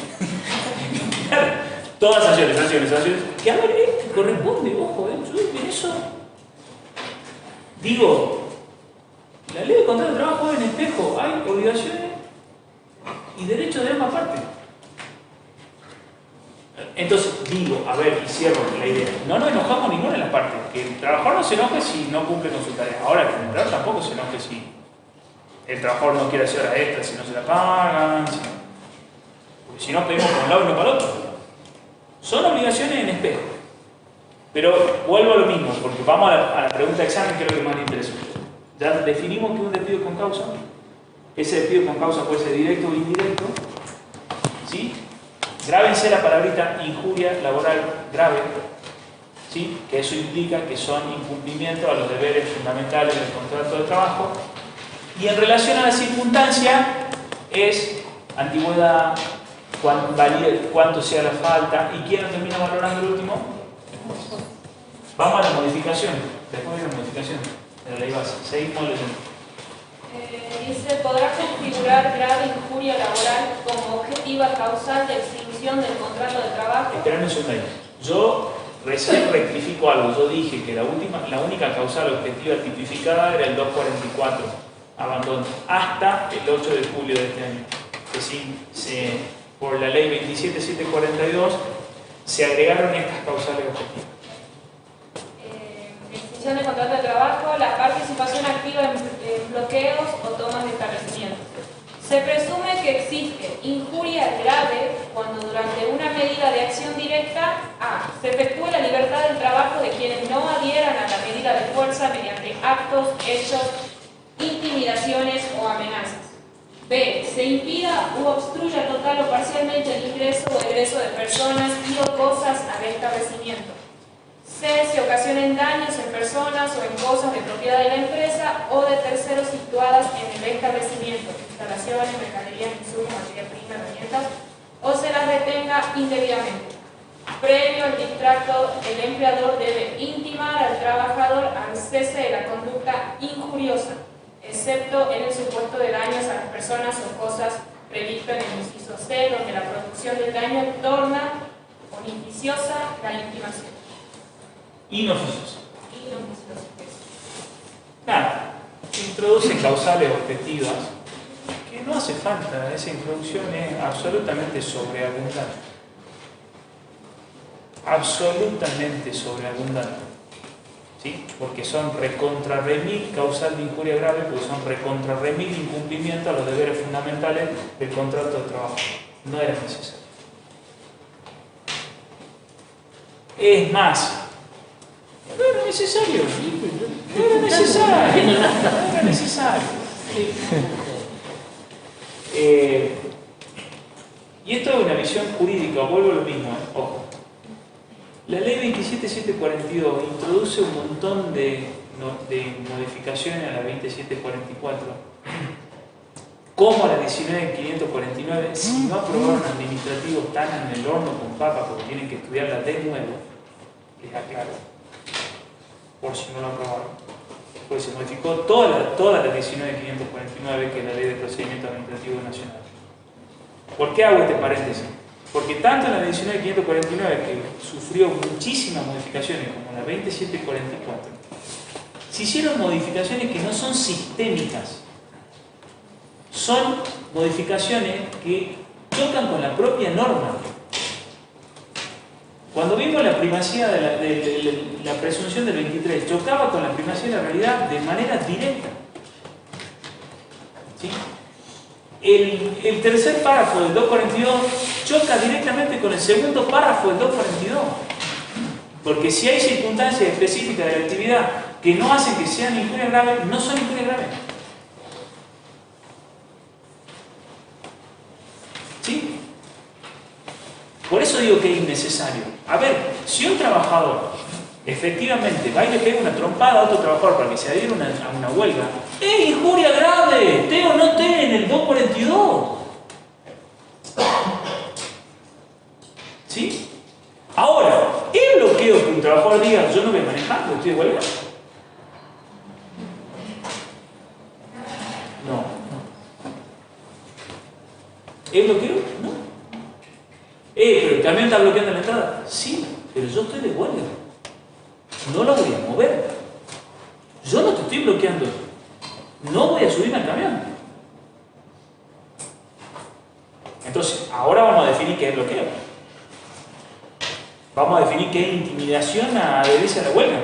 [SPEAKER 1] Claro, todas sanciones. Que a ver, corresponde, ojo, yo en eso digo, la ley de contrato de trabajo en espejo, hay obligaciones y derechos de ambas partes. Entonces digo, a ver, y cierro la idea, no nos enojamos ninguna de las partes, que el trabajador no se enoje si no cumple con su tarea. Ahora, que el empleador tampoco se enoje si el trabajador no quiere hacer horas extras, si no se la pagan, porque si no pedimos por un lado y no para el otro. Son obligaciones en espejo. Pero vuelvo a lo mismo, porque vamos a la pregunta de examen, que es lo que más le interesa. Ya definimos que es un despido con causa. Ese despido con causa puede ser directo o indirecto. ¿Sí? Grábense la palabrita injuria laboral grave. ¿sí? Que eso implica que son incumplimientos a los deberes fundamentales del contrato de trabajo. Y en relación a la circunstancia, es antigüedad, cuánto sea la falta, y quién termina valorando el último. Vamos a la modificación, después de la modificación de la ley base. Seguimos leyendo.
[SPEAKER 2] Dice, podrá configurar grave injuria laboral como objetiva causal de extinción del contrato de trabajo.
[SPEAKER 1] Espérame un segundo ahí. Yo recién rectifico algo. Yo dije que la única causal objetiva tipificada era el 244, abandono, hasta el 8 de julio de este año. Que sí, por la ley 27742 se agregaron estas causales objetivas.
[SPEAKER 2] Extinción del contrato de trabajo, la participación activa en bloqueos o tomas de establecimientos. Se presume que existe injuria grave cuando durante una medida de acción directa A. Se efectúe la libertad del trabajo de quienes no adhieran a la medida de fuerza mediante actos, hechos, intimidaciones o amenazas. B. Se impida u obstruya total o parcialmente el ingreso o egreso de personas y o cosas al establecimiento. C. Se ocasionen daños en personas o en cosas de propiedad de la empresa o de terceros situadas en el establecimiento, instalaciones, mercaderías, insumos, materia prima, herramientas, o se las detenga indebidamente. Previo al distracto, el empleador debe intimar al trabajador al cese de la conducta injuriosa, excepto en el supuesto de daños a las personas o cosas previsto en el inciso C, donde la producción del daño torna inoficiosa la intimación.
[SPEAKER 1] Inoficiosa. Nada, se introduce causales objetivas que no hace falta, esa introducción es absolutamente sobreabundante. Absolutamente sobreabundante. ¿Sí? Porque son recontra remil causal de injuria grave, porque son recontra remil incumplimiento a los deberes fundamentales del contrato de trabajo. No era necesario. Es más, no era necesario. No era necesario. No era necesario. Y esto es una visión jurídica, vuelvo a lo mismo, ojo. La ley 27742 introduce un montón de modificaciones a la 27744, como a la 19549. Si no aprobaron administrativos, están en el horno con papas porque tienen que estudiarla de nuevo, les aclaro, por si no lo aprobaron. Pues se modificó toda la 19549, que es la Ley de Procedimiento Administrativo Nacional. ¿Por qué hago este paréntesis? Porque tanto en la 19549, que sufrió muchísimas modificaciones, como la 27744, se hicieron modificaciones que no son sistémicas. Son modificaciones que chocan con la propia norma. Cuando vimos la primacía de la presunción del 23, chocaba con la primacía de la realidad de manera directa. ¿Sí? El tercer párrafo del 242 choca directamente con el segundo párrafo del 242. Porque si hay circunstancias específicas de la actividad que no hacen que sean injurias graves, no son injurias graves. ¿Sí? Por eso digo que es innecesario. A ver, si un trabajador efectivamente va y le pega una trompada a otro trabajador para que se adhiera a una huelga, ¡es injuria grave! ¿Esté o no esté en el 242? ¿Sí? Ahora, ¿es bloqueo que un trabajador diga yo no voy a manejar porque estoy de huelga? No. ¿Es bloqueo? No. ¿Pero el camión está bloqueando la entrada? Sí, pero yo estoy de huelga. No lo voy a mover. Yo no te estoy bloqueando. No voy a subirme al camión. Entonces, ahora vamos a definir qué es bloqueo. Vamos a definir qué es intimidación a adherirse a la huelga.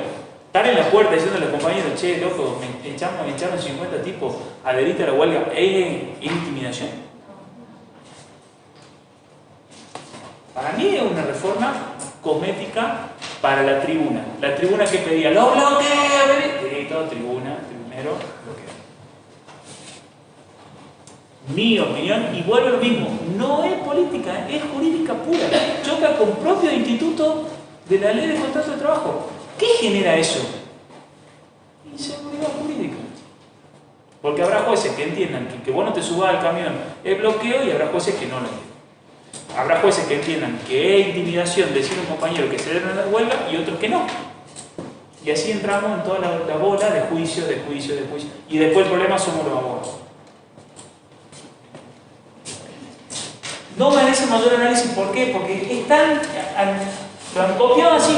[SPEAKER 1] Estar en la puerta diciendo a los compañeros, che, loco, me echaron 50 tipos, adherite a la huelga, ¿es intimidación? Para mí es una reforma cosmética para la tribuna. La tribuna que pedía, ¡lo bloqueo, bebé! Todo tribuna, primero, bloqueo. Mi opinión, y vuelvo a lo mismo, no es política, es jurídica pura. Choca con propios institutos de la ley de contrato de trabajo. ¿Qué genera eso? Inseguridad jurídica. Porque habrá jueces que entiendan que vos no te subas al camión es bloqueo y habrá jueces que no lo entiendan. Habrá jueces que entiendan que es intimidación decir a un compañero que se debe dar huelga y otros que no. Y así entramos en toda la bola de juicio. Y después el problema somos los abogados. No merece mayor análisis. ¿Por qué? Porque están, lo han copiado así,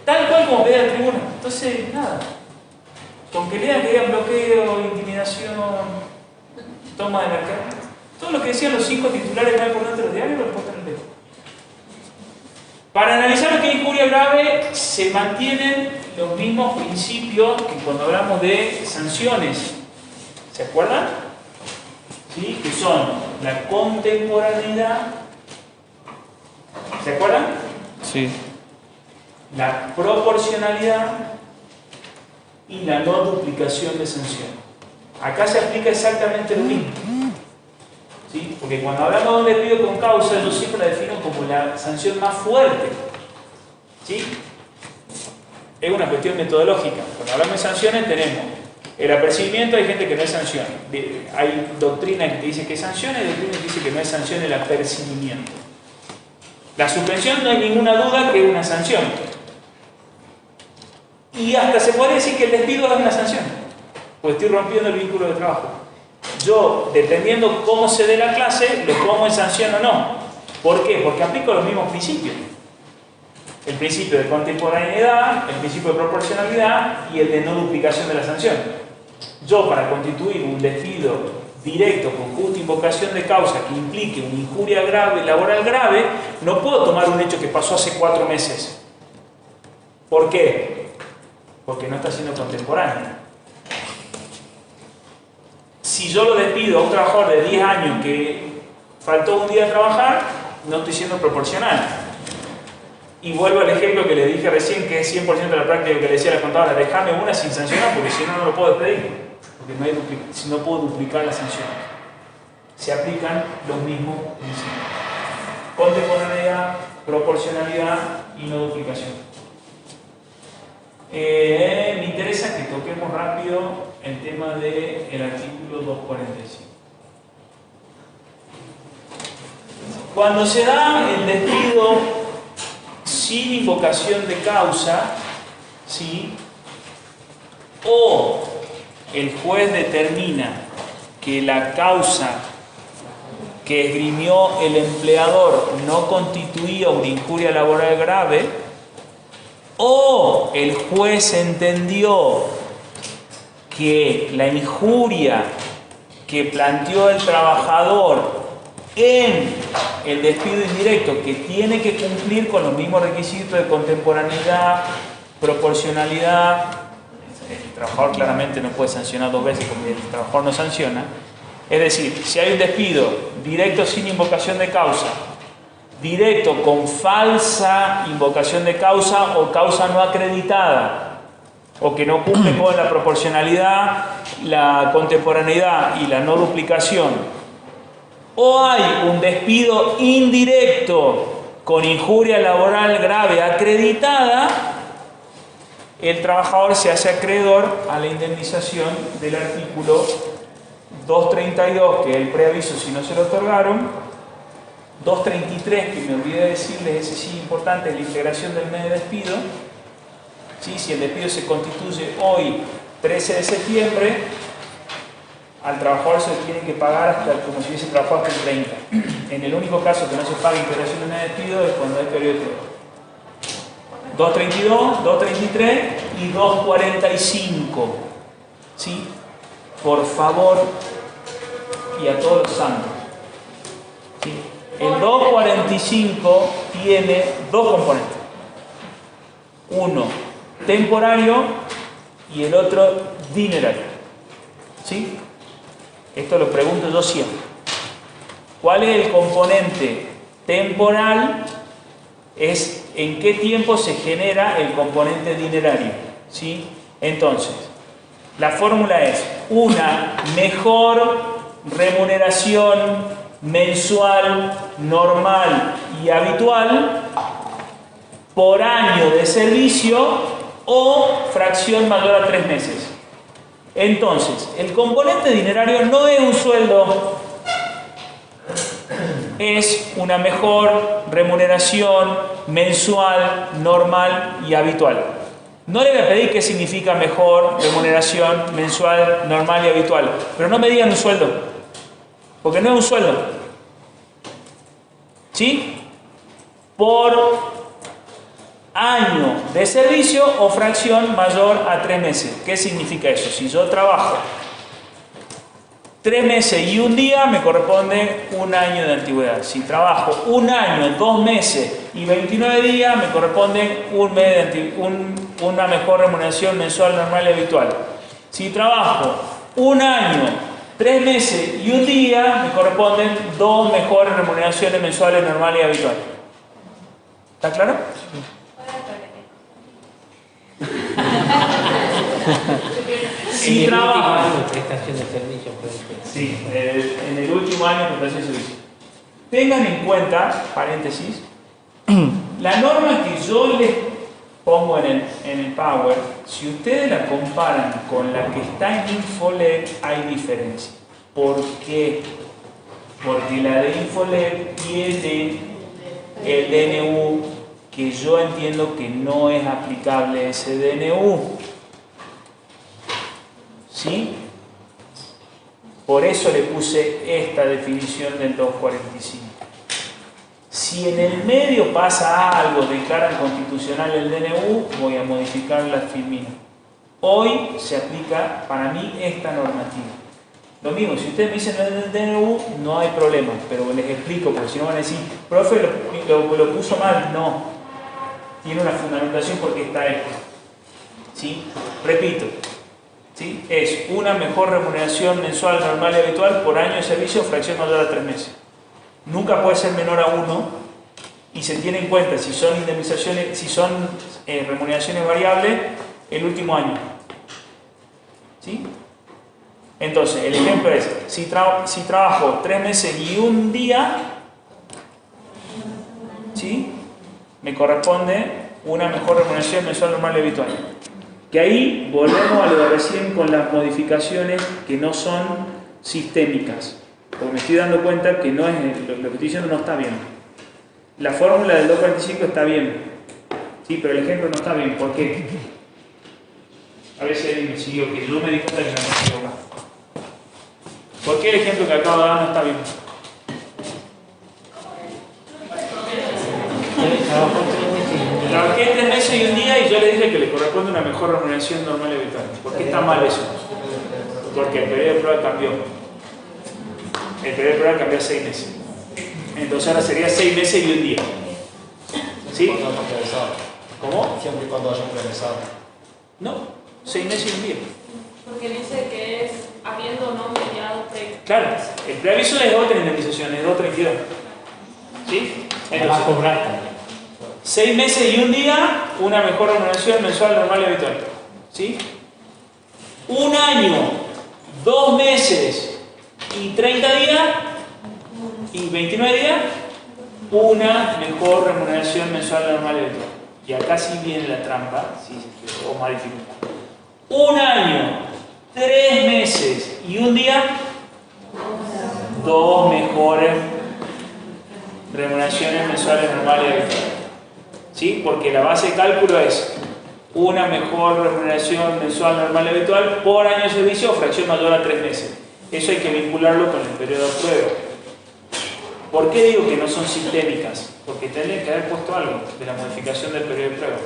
[SPEAKER 1] tal cual como pedía la tribuna. Entonces, nada. Con que lean que digan bloqueo, intimidación, toma de mercado. Todo lo que decían los 5 titulares más importantes de los diarios lo ponen en el texto. Para analizar lo que es injuria grave, se mantienen los mismos principios que cuando hablamos de sanciones. ¿Se acuerdan? ¿Sí? Que son la contemporaneidad. ¿Se acuerdan?
[SPEAKER 5] Sí.
[SPEAKER 1] La proporcionalidad y la no duplicación de sanción. Acá se aplica exactamente lo mismo. ¿Sí? Porque cuando hablamos de un despido con causa, yo siempre la defino como la sanción más fuerte. ¿Sí? Es una cuestión metodológica. Cuando hablamos de sanciones tenemos el apercibimiento, hay gente que no es sanción. Hay doctrina que dice que es sanción, hay doctrina que dice que no es sanción el apercibimiento. La suspensión no hay ninguna duda que es una sanción. Y hasta se puede decir que el despido es una sanción, porque estoy rompiendo el vínculo de trabajo. Yo, dependiendo cómo se dé la clase, lo pongo en sanción o no. ¿Por qué? Porque aplico los mismos principios. El principio de contemporaneidad, el principio de proporcionalidad y el de no duplicación de la sanción. Yo, para constituir un despido directo con justa invocación de causa que implique una injuria grave, laboral grave, no puedo tomar un hecho que pasó hace 4 meses. ¿Por qué? Porque no está siendo contemporáneo. Si yo lo despido a un trabajador de 10 años que faltó un día a trabajar, no estoy siendo proporcional. Y vuelvo al ejemplo que le dije recién, que es 100% de la práctica que le decía a la contadora: déjame una sin sancionar, porque si no, no lo puedo despedir, porque si no puedo duplicar las sanciones. Se aplican los mismos principios: contemporaneidad, proporcionalidad y no duplicación. Me interesa que toquemos rápido el tema del artículo 245. Cuando se da el despido sin invocación de causa, ¿sí?, o el juez determina que la causa que esgrimió el empleador no constituía una injuria laboral grave, o el juez entendió que la injuria que planteó el trabajador en el despido indirecto, que tiene que cumplir con los mismos requisitos de contemporaneidad, proporcionalidad, el trabajador claramente no puede sancionar 2 veces como el trabajador no sanciona. Es decir, si hay un despido directo sin invocación de causa, directo con falsa invocación de causa o causa no acreditada, o que no cumple con la proporcionalidad, la contemporaneidad y la no duplicación, o hay un despido indirecto con injuria laboral grave acreditada, el trabajador se hace acreedor a la indemnización del artículo 232, que es el preaviso si no se lo otorgaron. 233, que me olvidé de decirles, ese sí importante, es la integración del mes de despido. ¿Sí? Si el despido se constituye hoy, 13 de septiembre, al trabajador se le tiene que pagar hasta como si hubiese trabajado hasta el 30. En el único caso que no se paga integración del mes de despido es cuando hay periodo de prueba. 232, 233 y 245. ¿Sí? Por favor, y a todos los santos. ¿Sí? El 245 tiene 2 componentes. Uno temporario y el otro dinerario. ¿Sí? Esto lo pregunto yo siempre. ¿Cuál es el componente temporal? Es en qué tiempo se genera el componente dinerario. ¿Sí? Entonces, la fórmula es una mejor remuneración mensual, normal y habitual por año de servicio o fracción mayor a 3 meses. Entonces, el componente dinerario no es un sueldo, es una mejor remuneración mensual, normal y habitual. No le voy a pedir qué significa mejor remuneración mensual, normal y habitual, pero no me digan un sueldo, porque no es un sueldo. ¿Sí? Por año de servicio o fracción mayor a 3 meses. ¿Qué significa eso? Si yo trabajo 3 meses y un día, me corresponde un año de antigüedad. Si trabajo un año, 2 meses y 29 días, me corresponde un mes de una mejor remuneración mensual, normal y habitual. Si trabajo un año, 3 meses y un día, me corresponden 2 mejores remuneraciones mensuales, normales y habituales. ¿Está claro? Si trabajo
[SPEAKER 4] prestación de servicio, puede ser.
[SPEAKER 1] sí, en el último año de prestación de servicio. Tengan en cuenta, paréntesis, la norma que yo les pongo en el Power, si ustedes la comparan con la que está en Infolet, hay diferencia. ¿Por qué? Porque la de Infolet tiene el DNU que yo entiendo que no es aplicable ese DNU. ¿Sí? Por eso le puse esta definición del 245. Si en el medio pasa algo, declaran constitucional el DNU, voy a modificar la filmina. Hoy se aplica para mí esta normativa. Lo mismo, si ustedes me dicen el DNU, no hay problema, pero les explico, porque si no van a decir, profe, lo puso mal. No, tiene una fundamentación porque está esto. ¿Sí? Repito. ¿Sí? Es una mejor remuneración mensual, normal y habitual por año de servicio o fracción mayor a 3 meses. Nunca puede ser menor a 1 y se tiene en cuenta si son indemnizaciones, si son remuneraciones variables, el último año. ¿Sí? Entonces, el ejemplo es, si trabajo 3 meses y un día, ¿sí? Me corresponde una mejor remuneración mensual, normal y habitual. Que ahí volvemos a lo de recién con las modificaciones que no son sistémicas. Porque me estoy dando cuenta que no es, lo que estoy diciendo no está bien. La fórmula del 245 está bien. Sí, pero el ejemplo no está bien. ¿Por qué? A ver si alguien me siguió, que yo me di cuenta que no me equivocaba. ¿Por qué el ejemplo que acabo de dar no está bien? Trabajé 3 meses y un día y yo le dije que le corresponde una mejor remuneración normal y habitual. ¿Por qué está mal eso? Porque el periodo de prueba cambió. El periodo de prueba cambió a 6 meses. Entonces ahora sería 6 meses y un día. ¿Sí? ¿Cómo?
[SPEAKER 7] Siempre y cuando haya progresado.
[SPEAKER 1] No, 6 meses y un día.
[SPEAKER 2] Porque dice que es habiendo no mediado preaviso.
[SPEAKER 1] Claro, el preaviso es otra indemnización, es 232. ¿Sí?
[SPEAKER 4] Se va a cobrar también.
[SPEAKER 1] 6 meses y un día, una mejor remuneración mensual, normal y habitual. ¿Sí? Un año, 2 meses y 30 días y 29 días, una mejor remuneración mensual, normal y habitual. Y acá sí viene la trampa, sí, o más dificultad. Un año, 3 meses y un día, 2 mejores remuneraciones mensuales, normales y habituales. ¿Sí? Porque la base de cálculo es una mejor remuneración mensual, normal y habitual por año de servicio o fracción mayor a 3 meses. Eso hay que vincularlo con el periodo de prueba. ¿Por qué digo que no son sistémicas? Porque tendrían que haber puesto algo de la modificación del periodo de prueba.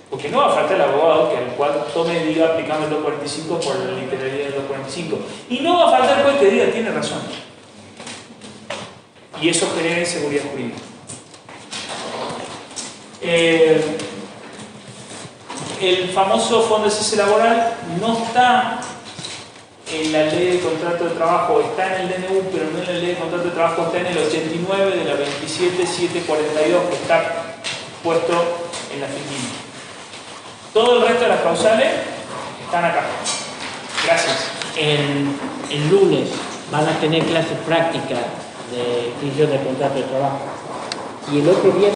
[SPEAKER 1] Porque no va a faltar el abogado que al cual tome y diga aplicando el 245 por la literalidad del 245. Y no va a faltar el juez que diga tiene razón. Y eso genera inseguridad jurídica. El famoso fondo de cese laboral no está en la ley de contrato de trabajo, está en el DNU, pero no en la ley de contrato de trabajo, está en el 89 de la 27742 que está puesto en la filmina. Todo el resto de las causales están acá. Gracias.
[SPEAKER 4] El lunes van a tener clases prácticas de extinción de contrato de trabajo. Y el otro día